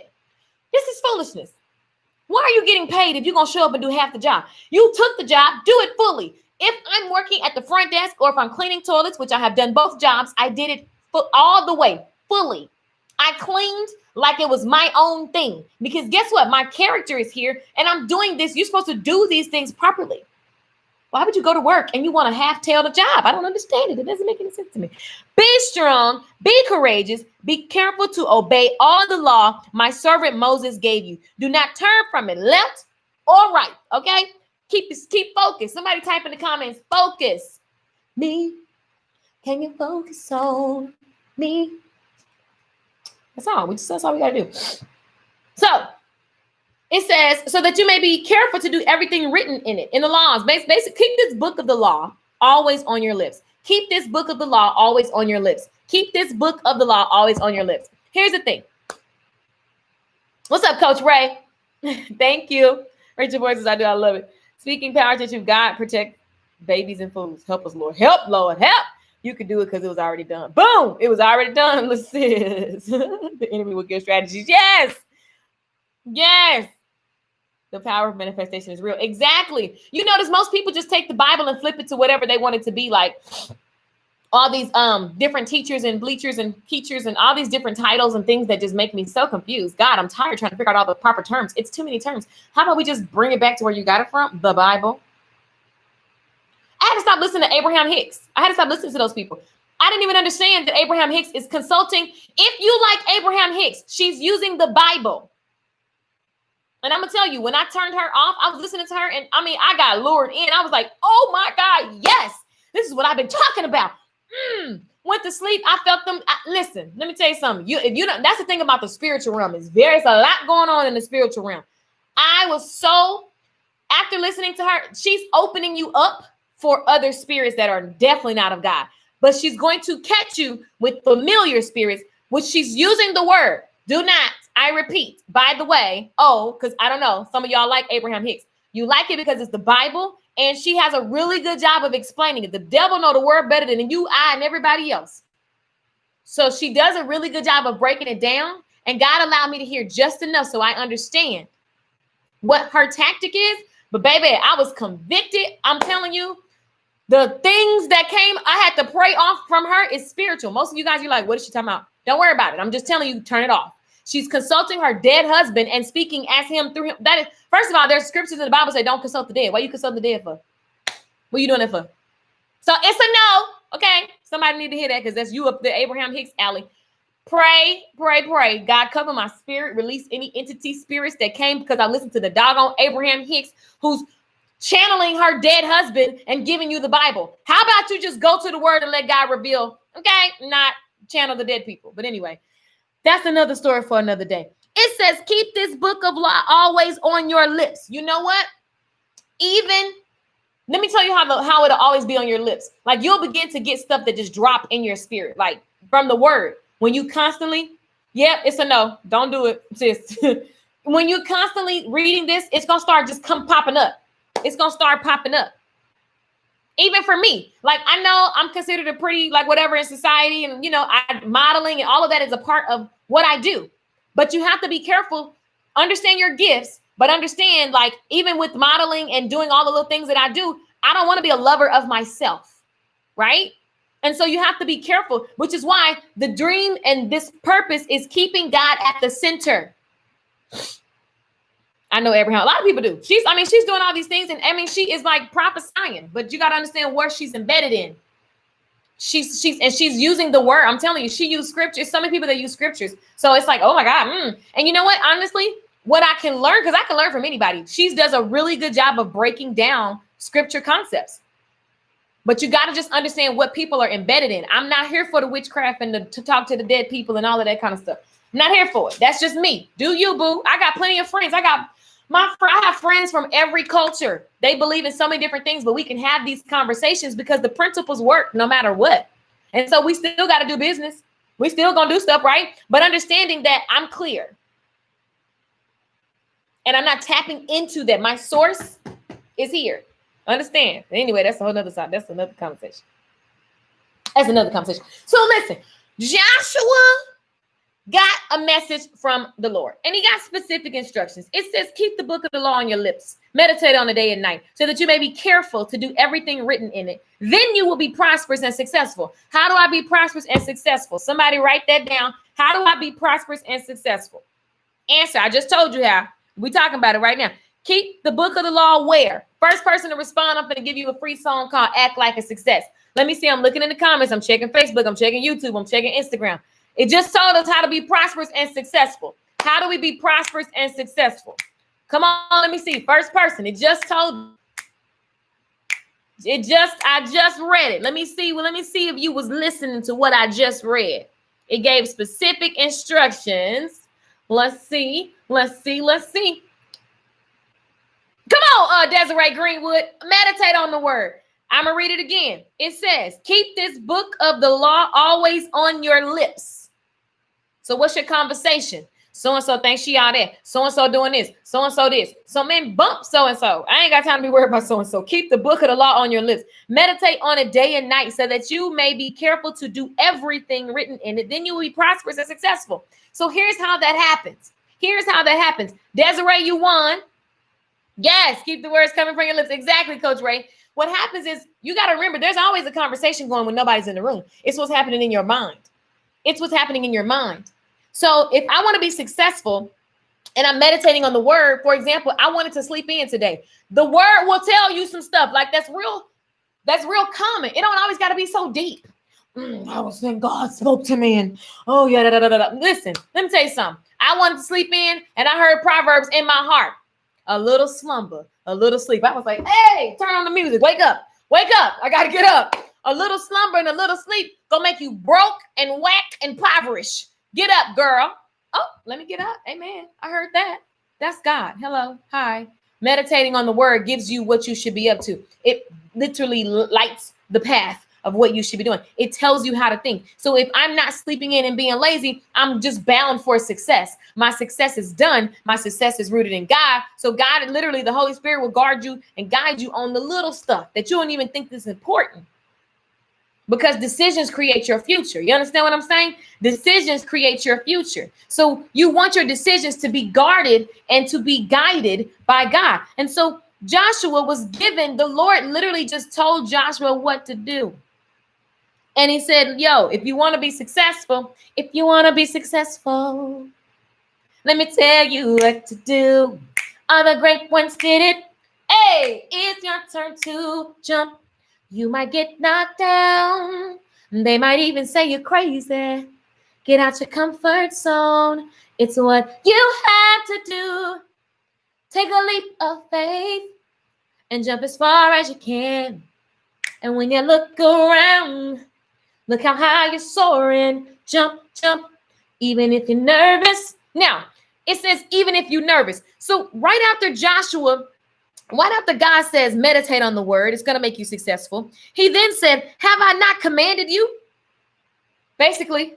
This is foolishness. Why are you getting paid if you're going to show up and do half the job? You took the job, do it fully. If I'm working at the front desk or if I'm cleaning toilets, which I have done both jobs, I did it all the way, fully. I cleaned like it was my own thing. Because guess what? My character is here and I'm doing this. You're supposed to do these things properly. Why would you go to work and you want to half-tail the job? I don't understand it. It doesn't make any sense to me. Be strong, be courageous, be careful to obey all the law my servant Moses gave you. Do not turn from it left or right, okay? Keep focused. Somebody type in the comments, focus. Me, can you focus on me? That's all we got to do. So, it says, so that you may be careful to do everything written in it, in the laws. Basically, keep this book of the law always on your lips. Keep this book of the law always on your lips. Keep this book of the law always on your lips. Here's the thing. What's up, Coach Ray? Thank you. Rachel Voices, I do. I love it. Speaking power to you, God, protect babies and fools. Help us, Lord. Help, Lord. Help. You could do it because it was already done. Boom. It was already done. Listen. The enemy will give strategies. Yes. Yes. The power of manifestation is real. Exactly. You notice most people just take the Bible and flip it to whatever they want it to be, like all these different teachers and bleachers and teachers and all these different titles and things that just make me so confused. God, I'm tired trying to figure out all the proper terms. It's too many terms. How about we just bring it back to where you got it from? The Bible. I had to stop listening to Abraham Hicks. I had to stop listening to those people. I didn't even understand that Abraham Hicks is consulting. If you like Abraham Hicks, she's using the Bible. And I'm going to tell you, when I turned her off, I was listening to her and I got lured in. I was like, oh my God, yes, this is what I've been talking about. Went to sleep. I felt them. Listen, let me tell you something. If you don't, that's the thing about the spiritual realm there's a lot going on in the spiritual realm. After listening to her, she's opening you up for other spirits that are definitely not of God, but she's going to catch you with familiar spirits, which she's using the word. Do not, I repeat, by the way, because I don't know, some of y'all like Abraham Hicks. You like it because it's the Bible, and she has a really good job of explaining it. The devil know the word better than you, I, and everybody else. So she does a really good job of breaking it down, and God allowed me to hear just enough so I understand what her tactic is. But baby, I was convicted. I'm telling you, the things that came, I had to pray off from her is spiritual. Most of you guys, you're like, what is she talking about? Don't worry about it. I'm just telling you, turn it off. She's consulting her dead husband and speaking as him through him. That is, first of all, there's scriptures in the Bible say don't consult the dead. Why you consult the dead for? What are you doing it for? So it's a no. Okay. Somebody need to hear that because that's you up the Abraham Hicks alley. Pray, pray, pray. God, cover my spirit. Release any entity spirits that came because I listened to the doggone Abraham Hicks who's channeling her dead husband and giving you the Bible. How about you just go to the word and let God reveal? Okay. Not channel the dead people. But anyway. That's another story for another day. It says, keep this book of law always on your lips. You know what? Even, let me tell you how it'll always be on your lips. Like you'll begin to get stuff that just drop in your spirit, like from the word. When you constantly, it's a no. Don't do it, sis. When you constantly reading this, it's going to start just popping up. It's going to start popping up. Even for me, like I know I'm considered a pretty, like whatever in society, and modeling and all of that is a part of what I do. But you have to be careful, understand your gifts, but understand, like, even with modeling and doing all the little things that I do, I don't want to be a lover of myself, right? And so you have to be careful, which is why the dream and this purpose is keeping God at the center. I know Abraham, a lot of people do. She's doing all these things, and she is like prophesying, but you got to understand where she's embedded in. She's using the word. I'm telling you, she used scriptures. So many people that use scriptures. So it's like, oh my God. And you know what? Honestly, what I can learn, because I can learn from anybody. She does a really good job of breaking down scripture concepts. But you got to just understand what people are embedded in. I'm not here for the witchcraft and to talk to the dead people and all of that kind of stuff. I'm not here for it. That's just me. Do you, boo? I got plenty of friends. I have friends from every culture. They believe in so many different things, but we can have these conversations because the principles work no matter what. And so we still got to do business. We still going to do stuff, right? But understanding that I'm clear. And I'm not tapping into that. My source is here. Understand? Anyway, that's a whole nother side. That's another conversation. So listen, Joshua got a message from the Lord, and he got specific instructions. It says, keep the book of the law on your lips, meditate on it day and night, so that you may be careful to do everything written in it. Then you will be prosperous and successful. How do I be prosperous and successful? Somebody write that down. How do I be prosperous and successful? Answer, I just told you how. We're talking about it right now. Keep the book of the law where? First person to respond, I'm going to give you a free song called Act Like a Success. Let me see. I'm looking in the comments. I'm checking Facebook. I'm checking YouTube. I'm checking Instagram. It just told us how to be prosperous and successful. How do we be prosperous and successful? Come on, let me see. First person. It just told. I just read it. Let me see. Well, let me see if you was listening to what I just read. It gave specific instructions. Let's see. Come on, Desiree Greenwood. Meditate on the word. I'm going to read it again. It says, keep this book of the law always on your lips. So what's your conversation? So-and-so thinks she out there. So-and-so doing this. So-and-so this. So man, bump so-and-so. I ain't got time to be worried about so-and-so. Keep the book of the law on your lips. Meditate on it day and night so that you may be careful to do everything written in it. Then you will be prosperous and successful. So here's how that happens. Desiree, you won. Yes, keep the words coming from your lips. Exactly, Coach Ray. What happens is you got to remember there's always a conversation going when nobody's in the room. It's what's happening in your mind. So if I want to be successful and I'm meditating on the word, for example, I wanted to sleep in today. The word will tell you some stuff like that's real common. It don't always got to be so deep. I was saying God spoke to me and Listen, let me tell you something. I wanted to sleep in and I heard Proverbs in my heart. A little slumber, a little sleep. I was like, hey, turn on the music. Wake up. I got to get up. A little slumber and a little sleep gonna make you broke and whack and impoverished. Get up, girl. Oh, let me get up. Amen. I heard that. That's God. Hello. Hi. Meditating on the word gives you what you should be up to. It literally lights the path of what you should be doing. It tells you how to think. So if I'm not sleeping in and being lazy, I'm just bound for success. My success is done. My success is rooted in God. So God, literally, the Holy Spirit will guard you and guide you on the little stuff that you don't even think is important. Because decisions create your future. You understand what I'm saying? Decisions create your future. So you want your decisions to be guarded and to be guided by God. And so Joshua was given, the Lord literally just told Joshua what to do. And he said, if you want to be successful, let me tell you what to do. All the great ones did it. Hey, it's your turn to jump. You might get knocked down. They might even say you're crazy. Get out your comfort zone. It's what you have to do. Take a leap of faith and jump as far as you can. And when you look around, look how high you're soaring. Jump, jump, even if you're nervous. Now, It says, even if you're nervous. So right after Joshua, right after God says, meditate on the word, it's going to make you successful. He then said, have I not commanded you? Basically,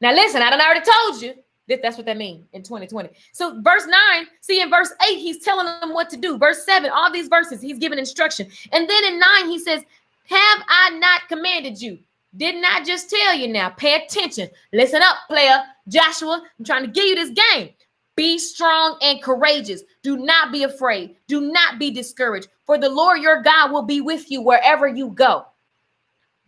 now listen, I done already told you that that's what that means in 2020. So verse 9, see in verse 8, he's telling them what to do. Verse 7, all these verses, he's giving instruction. And then in 9, he says, have I not commanded you? Didn't I just tell you now? Pay attention. Listen up, player. Joshua, I'm trying to give you this game. Be strong and courageous. Do not be afraid. Do not be discouraged. For the Lord your God will be with you wherever you go.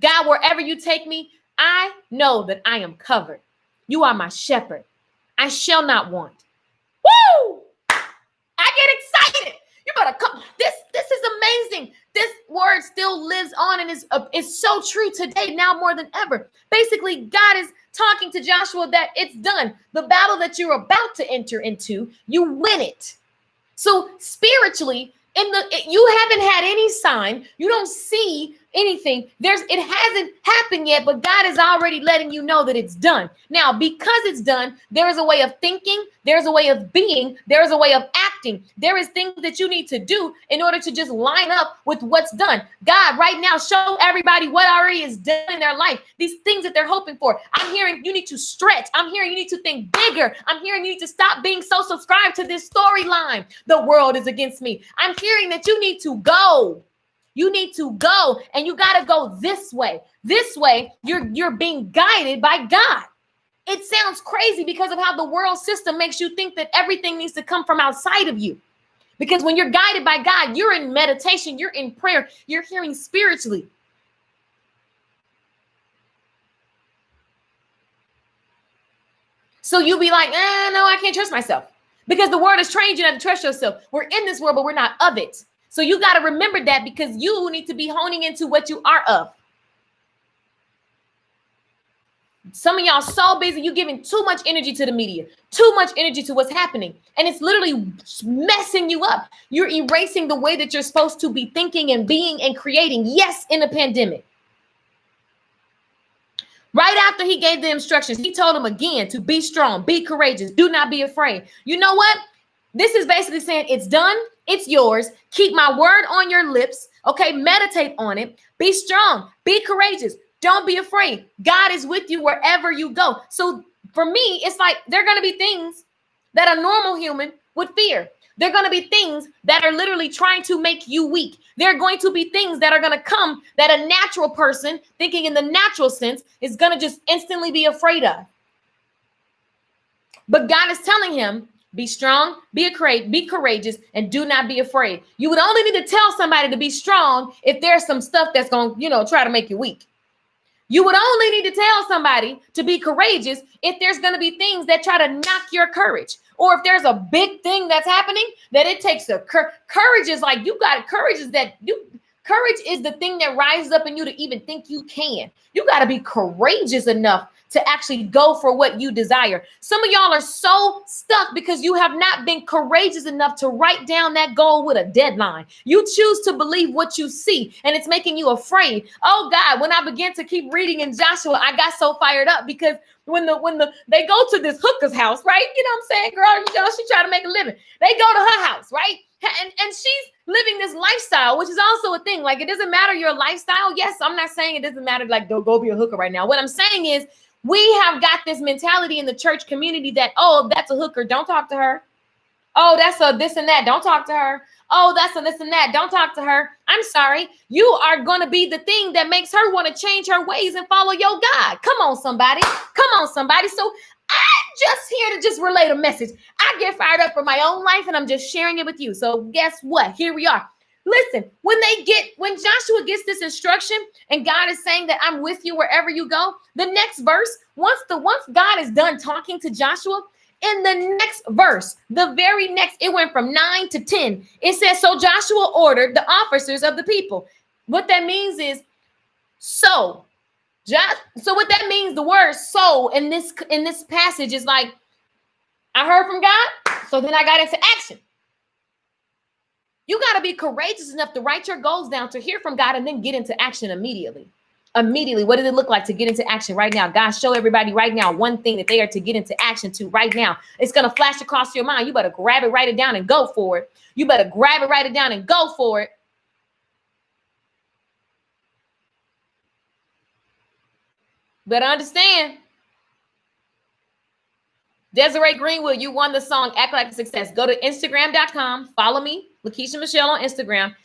God, wherever you take me, I know that I am covered. You are my shepherd. I shall not want. Woo! I get excited. You better come. This is amazing. This word still lives on and is so true today, now more than ever. Basically, God is talking to Joshua that it's done. The battle that you're about to enter into, you win it. So spiritually, you haven't had any sign. You don't see anything. It hasn't happened yet, but God is already letting you know that it's done. Now, because it's done, there is a way of thinking, there's a way of being, there is a way of acting. There is things that you need to do in order to just line up with what's done. God, right now, show everybody what already is done in their life. These things that they're hoping for. I'm hearing you need to stretch. I'm hearing you need to think bigger. I'm hearing you need to stop being so subscribed to this storyline. The world is against me. I'm hearing that you need to go. You need to go, and you got to go this way. This way, you're being guided by God. It sounds crazy because of how the world system makes you think that everything needs to come from outside of you. Because when you're guided by God, you're in meditation, you're in prayer, you're hearing spiritually. So you'll be like, no, I can't trust myself. Because the world has trained you not to trust yourself. We're in this world, but we're not of it. So you got to remember that, because you need to be honing into what you are of. Some of y'all so busy, you giving too much energy to the media, too much energy to what's happening. And it's literally messing you up. You're erasing the way that you're supposed to be thinking and being and creating. Yes, in a pandemic. Right after he gave the instructions, he told them again to be strong, be courageous, do not be afraid. You know what? This is basically saying it's done. It's yours. Keep my word on your lips. Okay, meditate on it. Be strong. Be courageous. Don't be afraid. God is with you wherever you go. So for me, it's like there are going to be things that a normal human would fear. There are going to be things that are literally trying to make you weak. There are going to be things that are going to come that a natural person, thinking in the natural sense, is going to just instantly be afraid of. But God is telling him, be strong, be courageous, and do not be afraid. You would only need to tell somebody to be strong if there's some stuff that's going to, try to make you weak. You would only need to tell somebody to be courageous if there's going to be things that try to knock your courage. Or if there's a big thing that's happening that it takes courage is like courage is the thing that rises up in you to even think you can. You got to be courageous enough to actually go for what you desire. Some of y'all are so stuck because you have not been courageous enough to write down that goal with a deadline. You choose to believe what you see, and it's making you afraid. Oh God, when I began to keep reading in Joshua, I got so fired up because when they go to this hooker's house, right? You know what I'm saying, girl, she trying to make a living. They go to her house, right? And she's living this lifestyle, which is also a thing. Like, it doesn't matter your lifestyle. Yes, I'm not saying it doesn't matter, like, go be a hooker right now. What I'm saying is we have got this mentality in the church community that, oh, that's a hooker, don't talk to her. Oh, that's a this and that, don't talk to her. Oh, that's a this and that, don't talk to her. I'm sorry. You are going to be the thing that makes her want to change her ways and follow your God. Come on, somebody. So I'm just here to just relay a message. I get fired up for my own life, and I'm just sharing it with you. So guess what? Here we are. Listen, when Joshua gets this instruction and God is saying that I'm with you wherever you go, the next verse, once God is done talking to Joshua, in the next verse, the very next, it went from 9 to 10. It says, so Joshua ordered the officers of the people. What that means is, so what that means, the word so in this passage is like, I heard from God, so then I got into action. You got to be courageous enough to write your goals down, to hear from God, and then get into action immediately. Immediately, what does it look like to get into action right now? God, show everybody right now one thing that they are to get into action to right now. It's going to flash across your mind. You better grab it, write it down, and go for it. You better grab it, write it down, and go for it. Better understand. Desiree Greenwood, you won the song Act Like a Success. Go to Instagram.com. Follow me, Lakeisha Michelle on Instagram.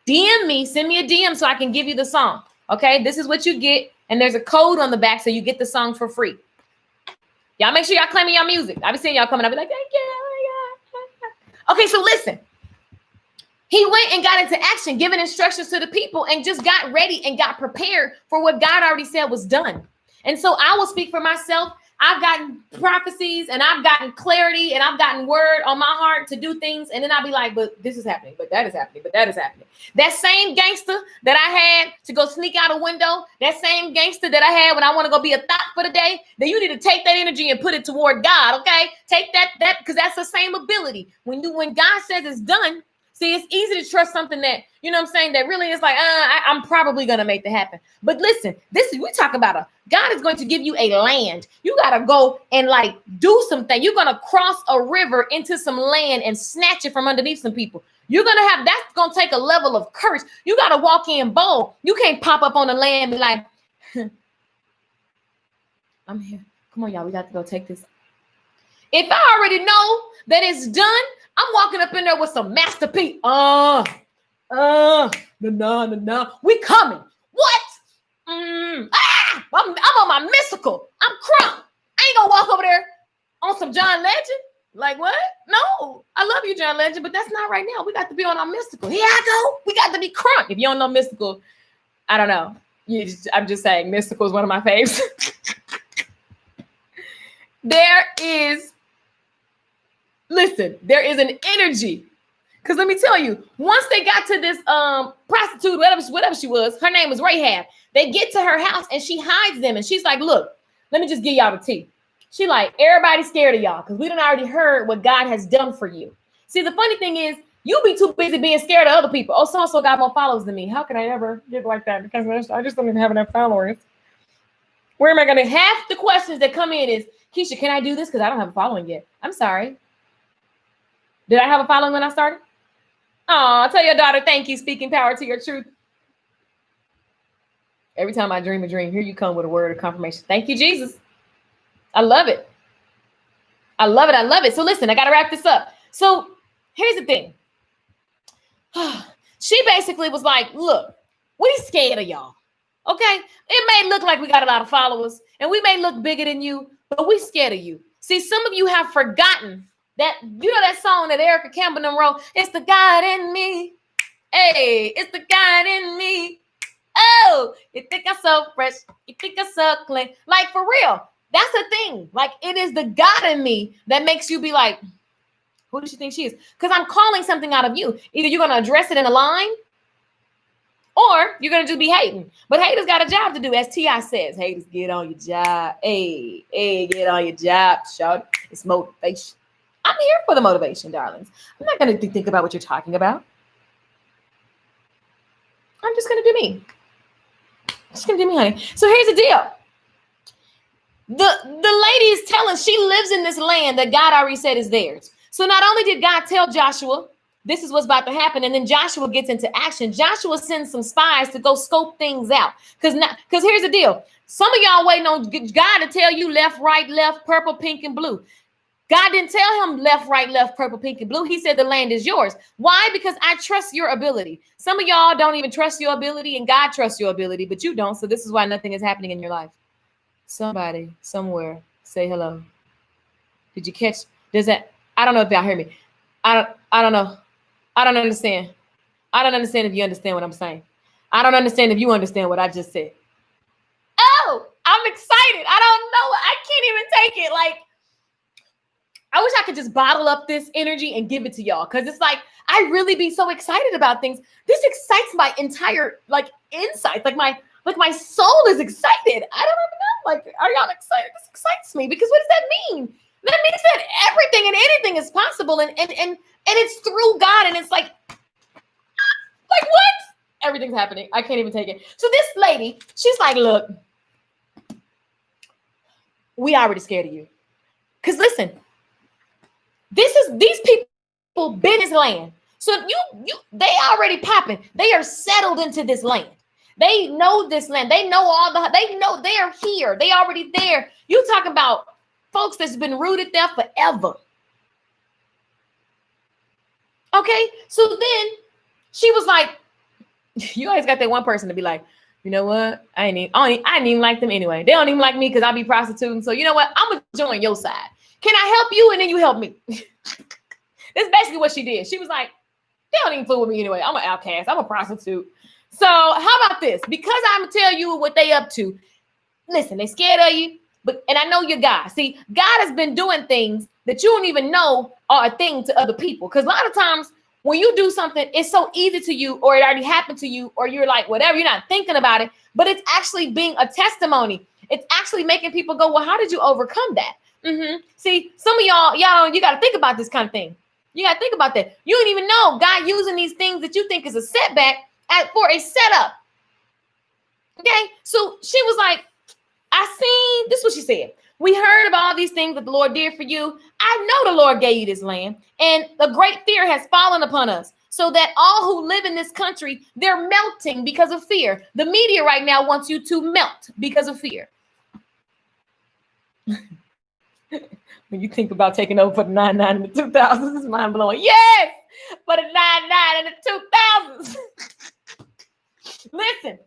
DM me, send me a DM so I can give you the song. Okay, this is what you get. And there's a code on the back so you get the song for free. Y'all make sure y'all claiming y'all music. I've been seeing y'all coming. I'll be like, thank you. Okay, so listen. He went and got into action, giving instructions to the people and just got ready and got prepared for what God already said was done. And so I will speak for myself. I've gotten prophecies and I've gotten clarity and I've gotten word on my heart to do things. And then I'll be like, but this is happening, but that is happening, but that is happening. That same gangster that I had to go sneak out a window, that same gangster that I had when I want to go be a thought for the day, then you need to take that energy and put it toward God, okay? Take that, because that's the same ability. When God says it's done, see, it's easy to trust something that, you know what I'm saying, that really is like, I'm probably going to make that happen. But listen, we talk about God is going to give you a land. You got to go and like do something. You're going to cross a river into some land and snatch it from underneath some people. You're going to that's going to take a level of courage. You got to walk in bold. You can't pop up on the land and be like, I'm here. Come on, y'all. We got to go take this. If I already know that it's done, I'm walking up in there with some masterpiece. No. We coming. What? I'm on my mystical. I'm crunk. I ain't gonna walk over there on some John Legend. Like what? No, I love you, John Legend, but that's not right now. We got to be on our mystical. Here I go. We got to be crunk. If you don't know mystical, I don't know. I'm just saying mystical is one of my faves. There is an energy. Because let me tell you, once they got to this prostitute, whatever she was, her name was Rahab. They get to her house and she hides them. And she's like, look, let me just give y'all the tea. She like, everybody's scared of y'all because we done already heard what God has done for you. See, the funny thing is, you be too busy being scared of other people. Oh, so-and-so got more followers than me. How can I ever get like that? Because I just don't even have enough followers. Where am I going to? Half the questions that come in is, Keisha, can I do this? Because I don't have a following yet. I'm sorry. Did I have a following when I started? Oh, tell your daughter, thank you, speaking power to your truth. Every time I dream a dream, here you come with a word of confirmation. Thank you, Jesus. I love it. I love it. I love it. So listen, I got to wrap this up. So here's the thing. She basically was like, look, we scared of y'all. Okay. It may look like we got a lot of followers and we may look bigger than you, but we scared of you. See, some of you have forgotten that, you know, that song that Erica Campbell wrote, it's the God in me. Hey, it's the God in me. Oh, you think I'm so fresh. You think I'm so clean. Like, for real. That's the thing. Like, it is the God in me that makes you be like, who does she think she is? Because I'm calling something out of you. Either you're going to address it in a line or you're going to just be hating. But haters got a job to do. As T.I. says, haters, get on your job. Hey, get on your job. Shout. It's motivation. I'm here for the motivation, darlings. I'm not going to think about what you're talking about. I'm just going to do me. Just going to do me, honey. So here's the deal. The lady is telling, she lives in this land that God already said is theirs. So not only did God tell Joshua, this is what's about to happen, and then Joshua gets into action. Joshua sends some spies to go scope things out. Because here's the deal. Some of y'all waiting on God to tell you left, right, left, purple, pink, and blue. God didn't tell him left, right, left, purple, pink, and blue. He said the land is yours. Why? Because I trust your ability. Some of y'all don't even trust your ability, and God trusts your ability, but you don't. So this is why nothing is happening in your life. Somebody, somewhere, say hello. Did you catch? Does that? I don't know if y'all hear me. I don't know. I don't understand. I don't understand if you understand what I'm saying. I don't understand if you understand what I just said. Oh, I'm excited. I don't know. I can't even take it. Like, I wish I could just bottle up this energy and give it to y'all. Because it's like, I really be so excited about things. This excites my entire, like, insight. Like my soul is excited. I don't even know. Like, are y'all excited? This excites me. Because what does that mean? That means that everything and anything is possible. And it's through God. And it's like what? Everything's happening. I can't even take it. So this lady, she's like, look, we already scared of you. Because listen, these people business land. So they already popping. They are settled into this land. They know this land. They know they know they are here. They already there. You talking about folks that's been rooted there forever. Okay, so then she was like, you always got that one person to be like, you know what? I didn't even like them anyway. They don't even like me because I be prostituting. So you know what? I'm gonna join your side. Can I help you? And then you help me. That's basically what she did. She was like, they don't even fool with me anyway. I'm an outcast. I'm a prostitute. So how about this? Because I'm gonna tell you what they up to. Listen, they scared of you, and I know you're God. See, God has been doing things that you don't even know are a thing to other people. Because a lot of times when you do something, it's so easy to you, or it already happened to you, or you're like, whatever, you're not thinking about it, but it's actually being a testimony. It's actually making people go, well, how did you overcome that? See, some of y'all, you got to think about this kind of thing. You got to think about that. You don't even know God using these things that you think is a setback for a setup. Okay. So she was like, this is what she said. We heard of all these things that the Lord did for you. I know the Lord gave you this land, and a great fear has fallen upon us, so that all who live in this country, they're melting because of fear. The media right now wants you to melt because of fear. When you think about taking over for the 99 in the 2000s, it's mind blowing. Yes, for the 99 in the 2000s. Listen,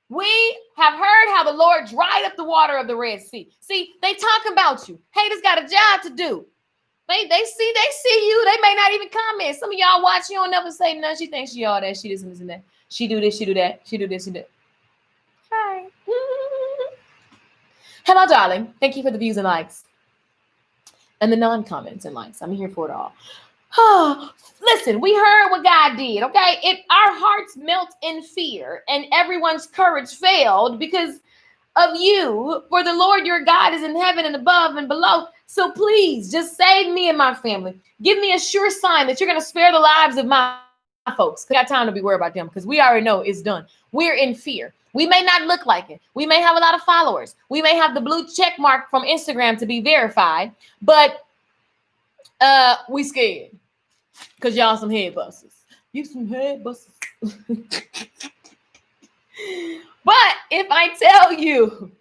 we have heard how the Lord dried up the water of the Red Sea. See, they talk about you. Haters got a job to do. They see you. They may not even comment. Some of y'all watch, you don't never say nothing. She thinks she all that. She this and that. She do this, she do that. She do this and that. Hi. Hello, darling. Thank you for the views and likes. And the non-comments and likes. I'm here for it all. Listen, we heard what God did, okay? Our hearts melt in fear, and everyone's courage failed because of you. For the Lord your God is in heaven and above and below. So please, just save me and my family. Give me a sure sign that you're going to spare the lives of my folks. We got time to be worried about them because we already know it's done. We're in fear. We may not look like it. We may have a lot of followers. We may have the blue check mark from Instagram to be verified, but we scared because y'all some head busters. You some head busters. But if I tell you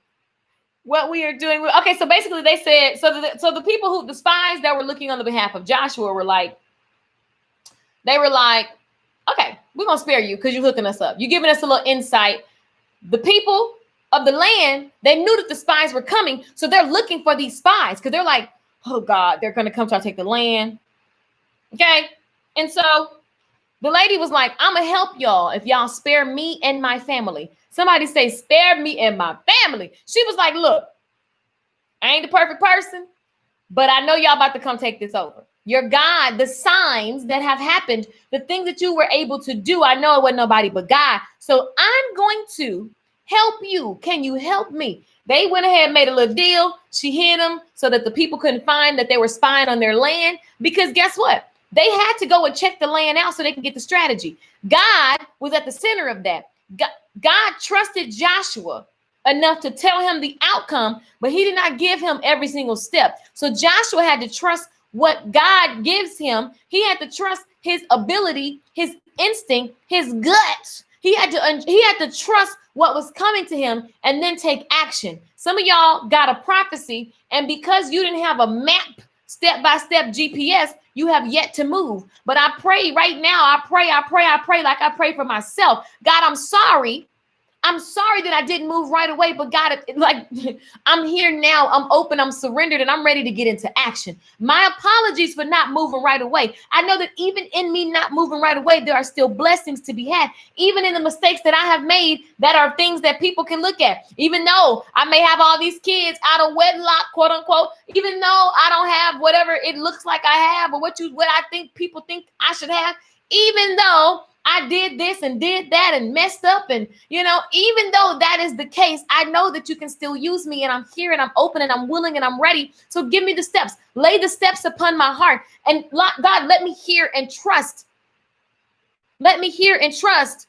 what we are doing, okay, so basically they said, so the people the spies that were looking on the behalf of Joshua were like, okay, we're going to spare you because you're hooking us up. You're giving us a little insight. The people of the land, they knew that the spies were coming. So they're looking for these spies because they're like, oh God, they're going to come try to take the land. Okay. And so the lady was like, I'm going to help y'all if y'all spare me and my family. Somebody say, spare me and my family. She was like, look, I ain't the perfect person, but I know y'all about to come take this over. Your God, the signs that have happened, the things that you were able to do, I know it wasn't nobody but God. So I'm going to help you. Can you help me? They went ahead and made a little deal. She hid them so that the people couldn't find that they were spying on their land. Because guess what? They had to go and check the land out so they can get the strategy. God was at the center of that. God trusted Joshua enough to tell him the outcome, but he did not give him every single step. So Joshua had to trust what God gives him. He had to trust his ability, his instinct, his gut. He had to trust what was coming to him and then take action. Some of y'all got a prophecy, and because you didn't have a map, step-by-step GPS, you have yet to move. But I pray right now, I pray like I pray for myself. God, I'm sorry that I didn't move right away, but God, like I'm here now. I'm open, I'm surrendered, and I'm ready to get into action. My apologies for not moving right away. I know that even in me not moving right away, there are still blessings to be had. Even in the mistakes that I have made, that are things that people can look at. Even though I may have all these kids out of wedlock, quote unquote, even though I don't have whatever it looks like I have, or what I think people think I should have, even though I did this and did that and messed up. And, even though that is the case, I know that you can still use me, and I'm here and I'm open and I'm willing and I'm ready. So give me the steps, lay the steps upon my heart. And God, let me hear and trust. Let me hear and trust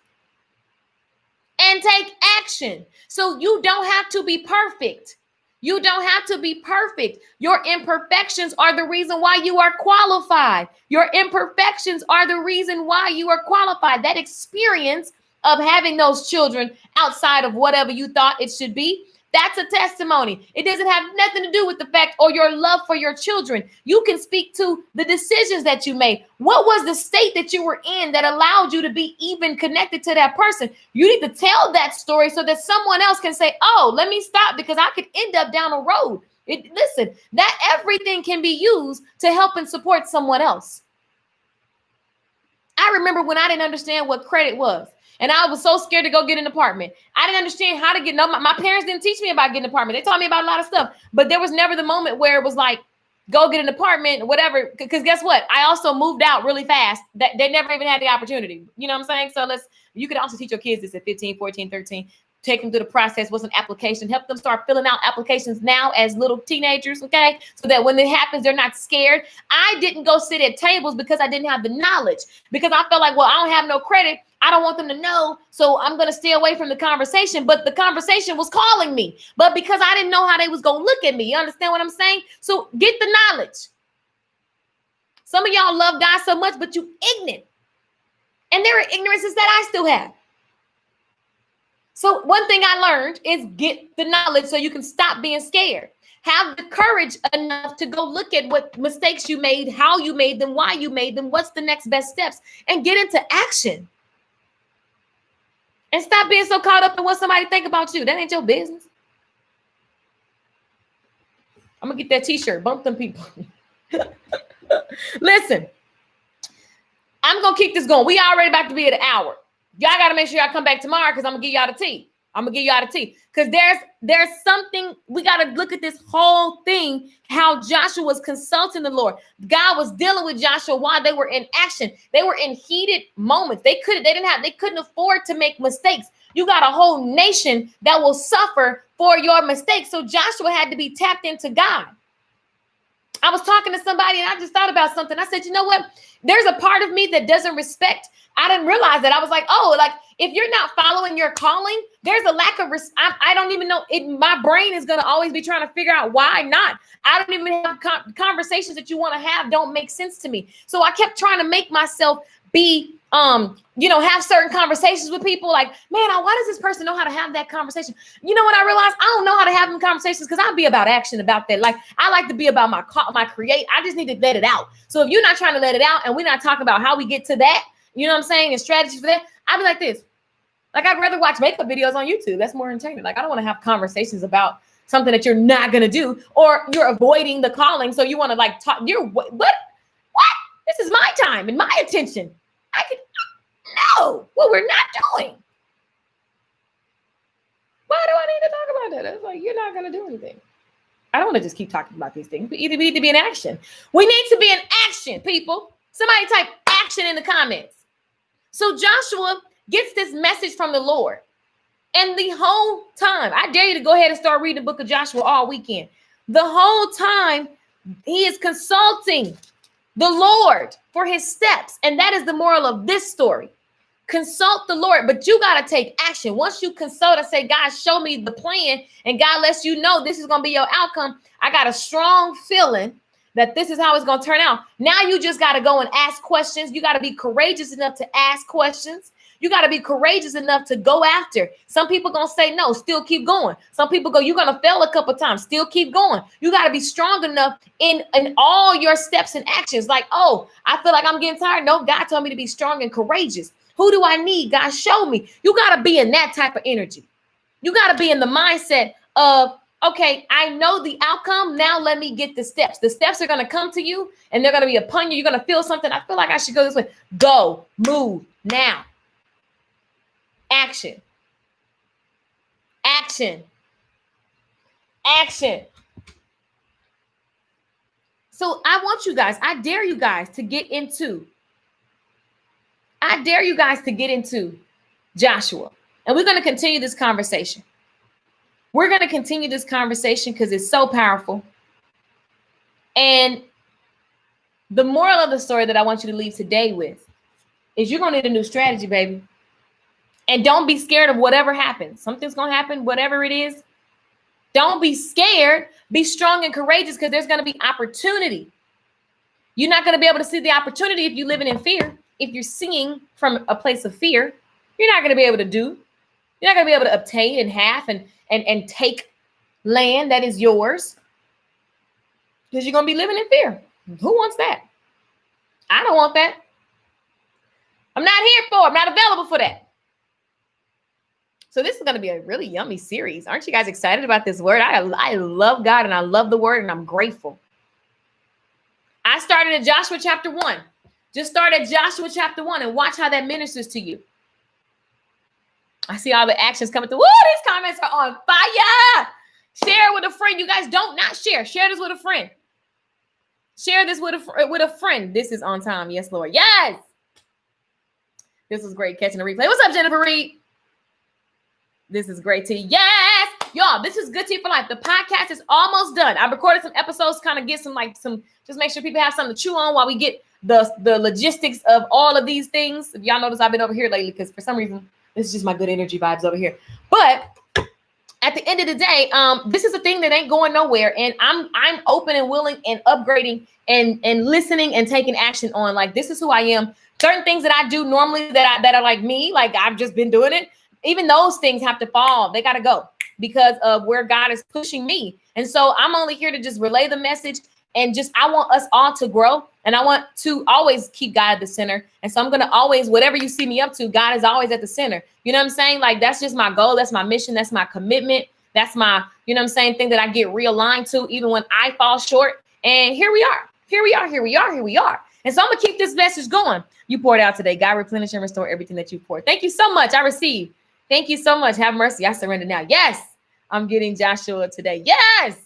and take action. So you don't have to be perfect. You don't have to be perfect. Your imperfections are the reason why you are qualified. Your imperfections are the reason why you are qualified. That experience of having those children outside of whatever you thought it should be, that's a testimony. It doesn't have nothing to do with the fact or your love for your children. You can speak to the decisions that you made. What was the state that you were in that allowed you to be even connected to that person? You need to tell that story so that someone else can say, oh, let me stop because I could end up down a road. Listen, that everything can be used to help and support someone else. I remember when I didn't understand what credit was. And I was so scared to go get an apartment. I didn't understand how to get, my parents didn't teach me about getting an apartment. They taught me about a lot of stuff, but there was never the moment where it was like, go get an apartment or whatever. Because guess what? I also moved out really fast. That they never even had the opportunity. You know what I'm saying? So you could also teach your kids this at 15, 14, 13. Take them through the process. What's an application? Help them start filling out applications now as little teenagers, okay? So that when it happens, they're not scared. I didn't go sit at tables because I didn't have the knowledge. Because I felt like, well, I don't have no credit. I don't want them to know, so I'm going to stay away from the conversation. But the conversation was calling me. But because I didn't know how they was going to look at me. You understand what I'm saying? So get the knowledge. Some of y'all love God so much, but you ignorant. And there are ignorances that I still have. So one thing I learned is get the knowledge so you can stop being scared. Have the courage enough to go look at what mistakes you made, how you made them, why you made them, what's the next best steps, and get into action. And stop being so caught up in what somebody think about you. That ain't your business. I'm going to get that t-shirt. Bump them people. Listen, I'm going to keep this going. We already about to be at an hour. Y'all got to make sure y'all come back tomorrow because I'm going to give y'all the tea. Because there's something, we got to look at this whole thing, how Joshua was consulting the Lord. God was dealing with Joshua while they were in action. They were in heated moments. They couldn't afford to make mistakes. You got a whole nation that will suffer for your mistakes. So Joshua had to be tapped into God. I was talking to somebody and I just thought about something. I said, you know what? There's a part of me that doesn't respect. I didn't realize that. I was like, oh, like if you're not following your calling, there's a lack of respect. I don't even know. My brain is going to always be trying to figure out why not. I don't even have conversations that you want to have don't make sense to me. So I kept trying to make myself be, have certain conversations with people like, man, why does this person know how to have that conversation? You know what I realized? I don't know how to have them conversations because I'll be about action about that. Like I like to be about my create. I just need to let it out. So if you're not trying to let it out and we're not talking about how we get to that, you know what I'm saying? And strategies for that, I'd be like this. Like I'd rather watch makeup videos on YouTube. That's more entertaining. Like I don't want to have conversations about something that you're not going to do or you're avoiding the calling. So you want to like talk, what? This is my time and my attention. No, what we're not doing. Why do I need to talk about that? It's like, you're not going to do anything. I don't want to just keep talking about these things. We need to be in action. We need to be in action, people. Somebody type action in the comments. So Joshua gets this message from the Lord. And the whole time, I dare you to go ahead and start reading the book of Joshua all weekend. The whole time, he is consulting the Lord for his steps. And that is the moral of this story. Consult the Lord, but you got to take action. Once you consult and say, God, show me the plan, and God lets you know this is going to be your outcome, I got a strong feeling that this is how it's going to turn out. Now you just got to go and ask questions. You got to be courageous enough to ask questions. You got to be courageous enough to go after. Some people going to say no, still keep going. Some people go, you're going to fail a couple of times, still keep going. You got to be strong enough in all your steps and actions. Like, oh, I feel like I'm getting tired. No, God told me to be strong and courageous. Who do I need? God, show me. You got to be in that type of energy. You got to be in the mindset of, okay, I know the outcome. Now let me get the steps. The steps are going to come to you and they're going to be upon you. You're going to feel something. I feel like I should go this way. Go, move now. Action. Action. Action. So I want you guys, I dare you guys to get into Joshua. And we're going to continue this conversation. We're going to continue this conversation because it's so powerful. And the moral of the story that I want you to leave today with is you're going to need a new strategy, baby. And don't be scared of whatever happens. Something's going to happen, whatever it is. Don't be scared. Be strong and courageous, because there's going to be opportunity. You're not going to be able to see the opportunity if you're living in fear. If you're seeing from a place of fear, you're not going to be able to do. You're not going to be able to obtain and have and take land that is yours, because you're going to be living in fear. Who wants that? I don't want that. I'm not here for it. I'm not available for that. So this is going to be a really yummy series. Aren't you guys excited about this word? I love God and I love the word, and I'm grateful. I started at Joshua chapter 1. Just start at Joshua chapter 1 and watch how that ministers to you. I see all the actions coming through. Woo, these comments are on fire. Share with a friend. You guys don't not share. Share this with a friend. Share this with a friend. This is on time. Yes, Lord. Yes. This was great catching the replay. What's up, Jennifer Reed? This is great tea. Yes. Y'all, this is Good Tea for Life. The podcast is almost done. I recorded some episodes, kind of get some, just make sure people have something to chew on while we get the logistics of all of these things. If y'all notice, I've been over here lately because for some reason, this is just my good energy vibes over here. But at the end of the day, this is a thing that ain't going nowhere. And I'm open and willing and upgrading and listening and taking action on, like, this is who I am. Certain things that I do normally that are like me, like I've just been doing it. Even those things have to fall. They got to go because of where God is pushing me. And so I'm only here to just relay the message, and I want us all to grow, and I want to always keep God at the center. And so I'm going to always, whatever you see me up to, God is always at the center. You know what I'm saying? Like, that's just my goal. That's my mission. That's my commitment. That's my, you know what I'm saying, thing that I get realigned to even when I fall short. And here we are. Here we are. Here we are. Here we are. And so I'm going to keep this message going. You poured out today. God replenish and restore everything that you poured. Thank you so much. I received. Thank you so much. Have mercy. I surrender now. Yes. I'm getting Joshua today. Yes.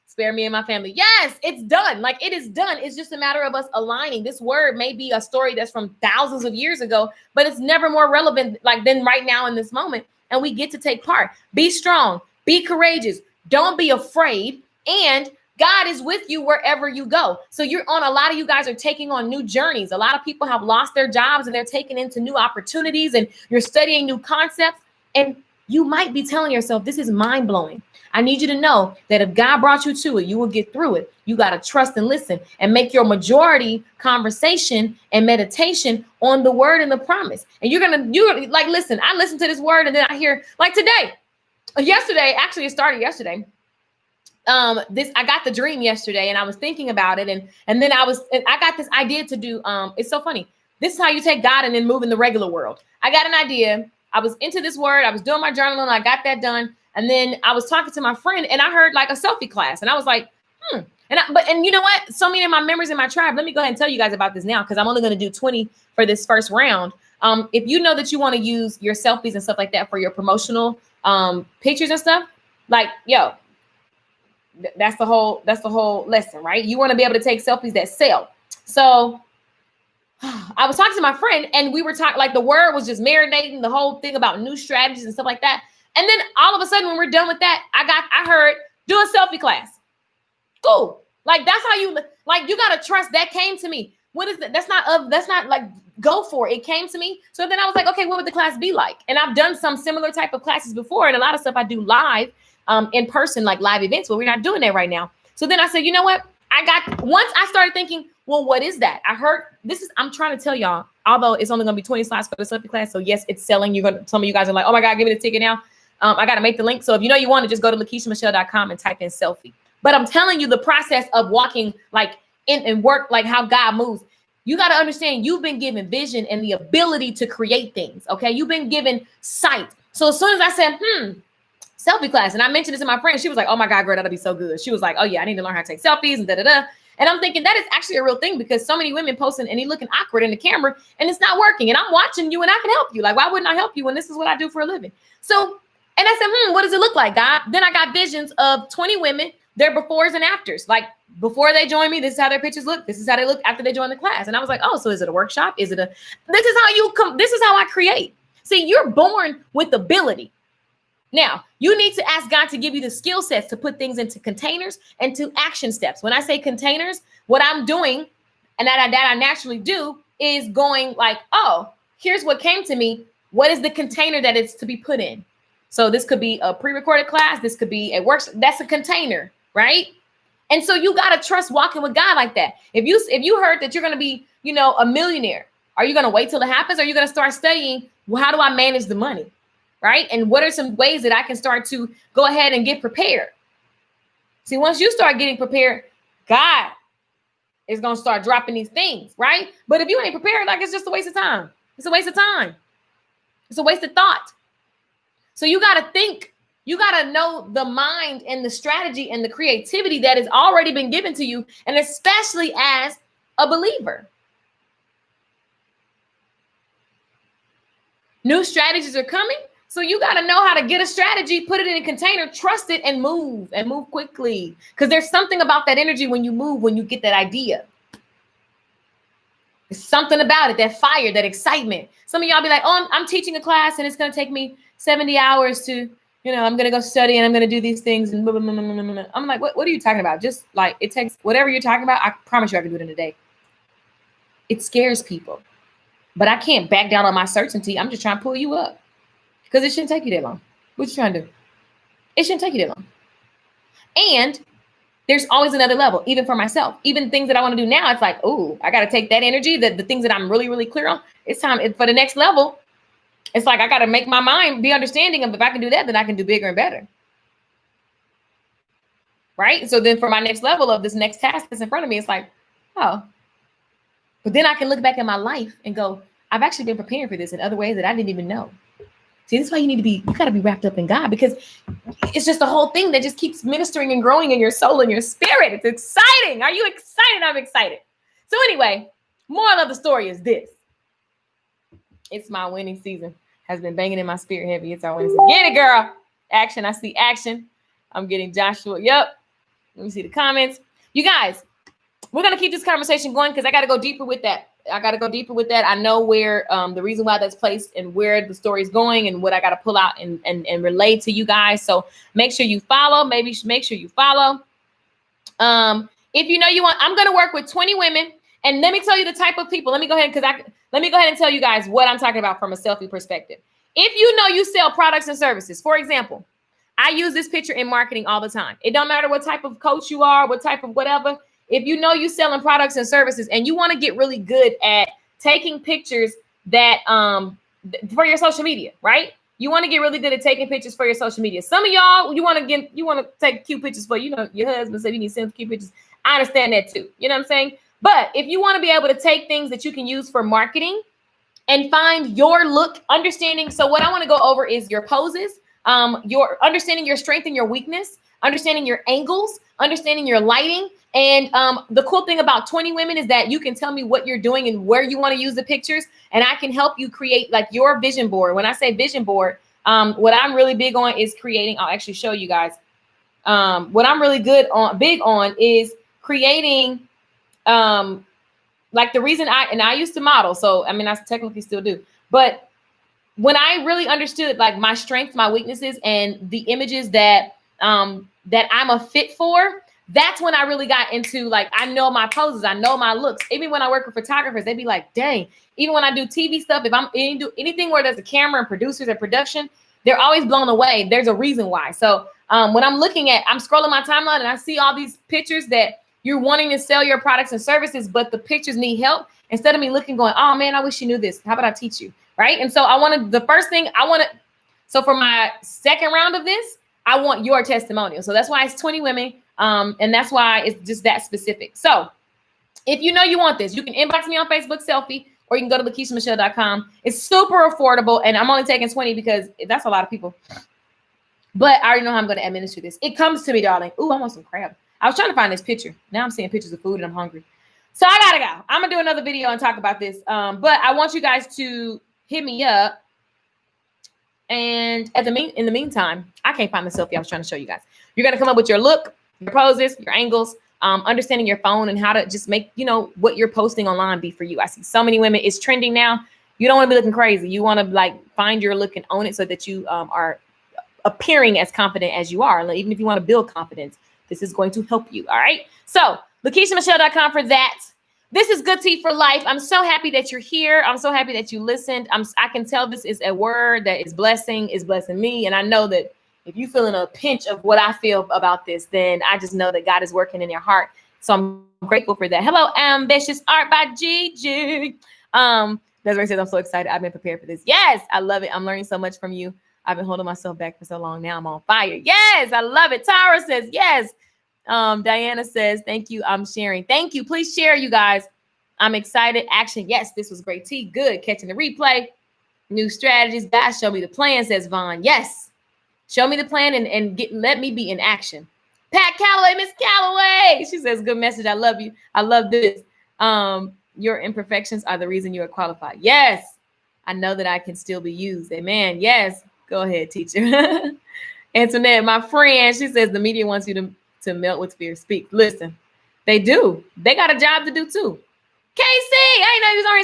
Spare me and my family. Yes. It's done. Like, it is done. It's just a matter of us aligning. This word may be a story that's from thousands of years ago, but it's never more relevant than right now in this moment. And we get to take part. Be strong. Be courageous. Don't be afraid. And God is with you wherever you go. So a lot of you guys are taking on new journeys. A lot of people have lost their jobs and they're taking into new opportunities, and you're studying new concepts. And you might be telling yourself, this is mind blowing. I need you to know that if God brought you to it, you will get through it. You got to trust and listen and make your majority conversation and meditation on the word and the promise. And you're like, listen, I listened to this word, and then I hear, like, yesterday, actually it started yesterday. I got the dream yesterday, and I was thinking about it. And then I got this idea to do, it's so funny. This is how you take God and then move in the regular world. I got an idea. I was into this word. I was doing my journaling. I got that done. And then I was talking to my friend, and I heard like a selfie class, and I was like, And you know what? So many of my members in my tribe, let me go ahead and tell you guys about this now, because I'm only going to do 20 for this first round. If you know that you want to use your selfies and stuff like that for your promotional pictures and stuff, like, yo, that's the whole lesson, right? You want to be able to take selfies that sell. So I was talking to my friend, and we were talking, like, the word was just marinating, the whole thing about new strategies and stuff like that. And then all of a sudden, when we're done with that, I heard, do a selfie class. Cool. Like, that's how you got to trust. That came to me. What is that? That's not like, go for it. It came to me. So then I was like, okay, what would the class be like? And I've done some similar type of classes before, and a lot of stuff I do live, in person, like live events, but we're not doing that right now. So then I said, you know what? Once I started thinking, well, what is that? I heard I'm trying to tell y'all, although it's only going to be 20 slides for the selfie class. So yes, it's selling. Some of you guys are like, oh my God, give me the ticket now. I got to make the link. So if you know you want to, just go to LakeishaMichelle.com and type in selfie. But I'm telling you the process of walking like in and work, like how God moves. You got to understand, you've been given vision and the ability to create things. Okay. You've been given sight. So as soon as I said, selfie class, and I mentioned this to my friend, she was like, oh my God, girl, that'll be so good. She was like, oh yeah, I need to learn how to take selfies and da-da-da. And I'm thinking that is actually a real thing, because so many women posting and they looking awkward in the camera and it's not working. And I'm watching you and I can help you. Like, why wouldn't I help you when this is what I do for a living? So, and I said, what does it look like, God? Then I got visions of 20 women, their befores and afters. Like, before they join me, this is how their pictures look. This is how they look after they join the class. And I was like, oh, so is it a workshop? This is how I create. See, you're born with ability. Now, you need to ask God to give you the skill sets to put things into containers and to action steps. When I say containers, what I'm doing, and that I naturally do, is going like, oh, here's what came to me. What is the container that it's to be put in? So this could be a pre-recorded class. This could be a work. That's a container, right? And so you got to trust walking with God like that. If you heard that you're going to be, a millionaire, are you going to wait till it happens? Or are you going to start studying, well, how do I manage the money? Right? And what are some ways that I can start to go ahead and get prepared? See, once you start getting prepared, God is going to start dropping these things, right? But if you ain't prepared, like, it's just a waste of time. It's a waste of time. It's a waste of thought. So you got to think, you got to know the mind and the strategy and the creativity that has already been given to you, and especially as a believer. New strategies are coming. So you got to know how to get a strategy, put it in a container, trust it, and move quickly. Because there's something about that energy when you move, when you get that idea. There's something about it, that fire, that excitement. Some of y'all be like, oh, I'm teaching a class and it's going to take me 70 hours to, I'm going to go study and I'm going to do these things. And blah, blah, blah, blah, blah. I'm like, what are you talking about? Just like, it takes whatever you're talking about. I promise you I can do it in a day. It scares people. But I can't back down on my certainty. I'm just trying to pull you up. Because it shouldn't take you that long. What you trying to do? It shouldn't take you that long. And there's always another level, even for myself. Even things that I want to do now, it's like, oh, I got to take that energy, the things that I'm really, really clear on. It's time for the next level. It's like I got to make my mind be understanding of, if I can do that, then I can do bigger and better. Right? So then for my next level of this next task that's in front of me, it's like, oh. But then I can look back at my life and go, I've actually been preparing for this in other ways that I didn't even know. See, this is why you got to be wrapped up in God, because it's just the whole thing that just keeps ministering and growing in your soul and your spirit. It's exciting. Are you excited? I'm excited. So anyway, moral of the story is this. It's my winning season. Has been banging in my spirit heavy. It's our winning season. Get it, girl. Action. I see action. I'm getting Joshua. Yep. Let me see the comments. You guys, we're going to keep this conversation going because I got to go deeper with that. I know where the reason why that's placed and where the story is going and what I got to pull out and relay to you guys. So make sure you follow. Make sure you follow. If you want, I'm going to work with 20 women. And let me tell you the type of people. Let me go ahead and tell you guys what I'm talking about from a selfie perspective. If you sell products and services, for example, I use this picture in marketing all the time. It don't matter what type of coach you are, what type of whatever. If you selling products and services and you want to get really good at taking pictures that for your social media, right? You want to get really good at taking pictures for your social media. Some of y'all, you want to take cute pictures for, your husband said you need to send cute pictures. I understand that too. You know what I'm saying? But if you want to be able to take things that you can use for marketing and find your look, understanding. So what I want to go over is your poses, your understanding your strength and your weakness, understanding your angles, understanding your lighting. And the cool thing about 20 women is that you can tell me what you're doing and where you want to use the pictures. And I can help you create like your vision board. When I say vision board, what I'm really big on is creating. I'll actually show you guys. What I'm really big on is creating like the reason I used to model. So, I mean, I technically still do. But when I really understood like my strengths, my weaknesses, and the images that I'm a fit for, that's when I really got into like, I know my poses, I know my looks. Even when I work with photographers, they'd be like, dang, even when I do TV stuff, if I'm do anything where there's a camera and producers and production, they're always blown away. There's a reason why. So when I'm scrolling my timeline and I see all these pictures that you're wanting to sell your products and services, but the pictures need help. Instead of me looking, going, oh man, I wish you knew this. How about I teach you? Right. And so so for my second round of this, I want your testimonial. So that's why it's 20 women. And that's why it's just that specific. So if you want this, you can inbox me on Facebook Selfie, or you can go to LakeishaMichelle.com. It's super affordable. And I'm only taking 20 because that's a lot of people. But I already know how I'm going to administer this. It comes to me, darling. Ooh, I want some crab. I was trying to find this picture. Now I'm seeing pictures of food and I'm hungry. So I gotta go. I'm gonna do another video and talk about this. But I want you guys to hit me up. And in the meantime, I can't find the selfie I was trying to show you guys. You're gonna come up with your look, your poses, your angles, understanding your phone and how to just make, what you're posting online be for you. I see so many women. It's trending now. You don't want to be looking crazy. You want to like find your look and own it so that you are appearing as confident as you are. Like, even if you want to build confidence, this is going to help you. All right. So LakeishaMichelle.com for that. This is Good Tea for Life. I'm so happy that you're here. I'm so happy that you listened. I can tell this is a word that is blessing me. And I know that if you're feeling a pinch of what I feel about this, then I just know that God is working in your heart. So I'm grateful for that. Hello, Ambitious Art by Gigi. Desiree says, I'm so excited. I've been prepared for this. Yes, I love it. I'm learning so much from you. I've been holding myself back for so long. Now I'm on fire. Yes, I love it. Tara says, yes. Diana says, thank you. I'm sharing. Thank you. Please share, you guys. I'm excited. Action. Yes, this was great tea. Good. Catching the replay. New strategies. God, show me the plan, says Vaughn. Yes. Show me the plan and let me be in action. Pat Calloway, Miss Calloway. She says, good message. I love you. I love this. Your imperfections are the reason you are qualified. Yes. I know that I can still be used. Amen. Yes. Go ahead, teacher. Antoinette, my friend, she says the media wants you to melt with fear. Speak. Listen, they do. They got a job to do too. Casey, I ain't know you was on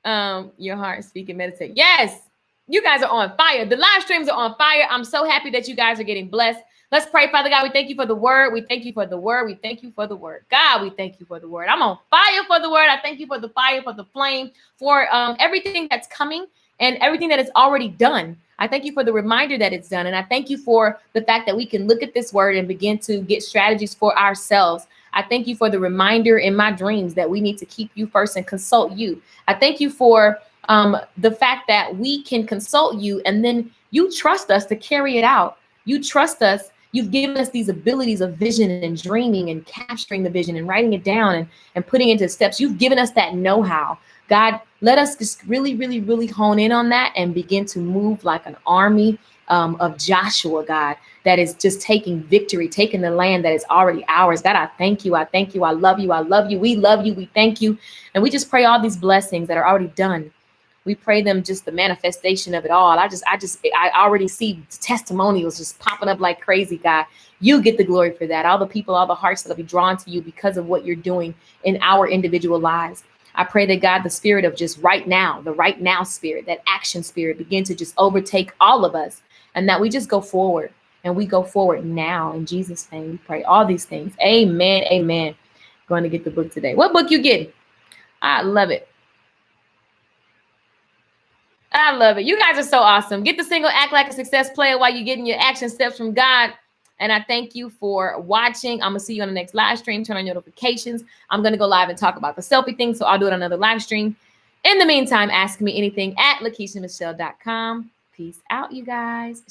here, sissy. Your heart, speak, and meditate. Yes, you guys are on fire. The live streams are on fire. I'm so happy that you guys are getting blessed. Let's pray. Father God, we thank you for the word. We thank you for the word. We thank you for the word. God, we thank you for the word. I'm on fire for the word. I thank you for the fire, for the flame, for everything that's coming and everything that is already done. I thank you for the reminder that it's done. And I thank you for the fact that we can look at this word and begin to get strategies for ourselves. I thank you for the reminder in my dreams that we need to keep you first and consult you. I thank you for the fact that we can consult you and then you trust us to carry it out. You trust us. You've given us these abilities of vision and dreaming and capturing the vision and writing it down and putting it into steps. You've given us that know-how. God, let us just really, really, really hone in on that and begin to move like an army of Joshua, God, that is just taking victory, taking the land that is already ours. God, I thank you. I thank you. I love you. I love you. We love you. We thank you. And we just pray all these blessings that are already done. We pray them just the manifestation of it all. I already see testimonials just popping up like crazy, God. You get the glory for that. All the people, all the hearts that'll be drawn to you because of what you're doing in our individual lives. I pray that God, the spirit of just right now, the right now spirit, that action spirit begin to just overtake all of us and that we just go forward and we go forward now. In Jesus' name, we pray all these things. Amen. Amen. Going to get the book today. What book you getting? I love it. I love it. You guys are so awesome. Get the single Act Like a Success Player while you're getting your action steps from God. And I thank you for watching. I'm going to see you on the next live stream. Turn on your notifications. I'm going to go live and talk about the selfie thing. So I'll do it on another live stream. In the meantime, ask me anything at LakeishaMichelle.com. Peace out, you guys.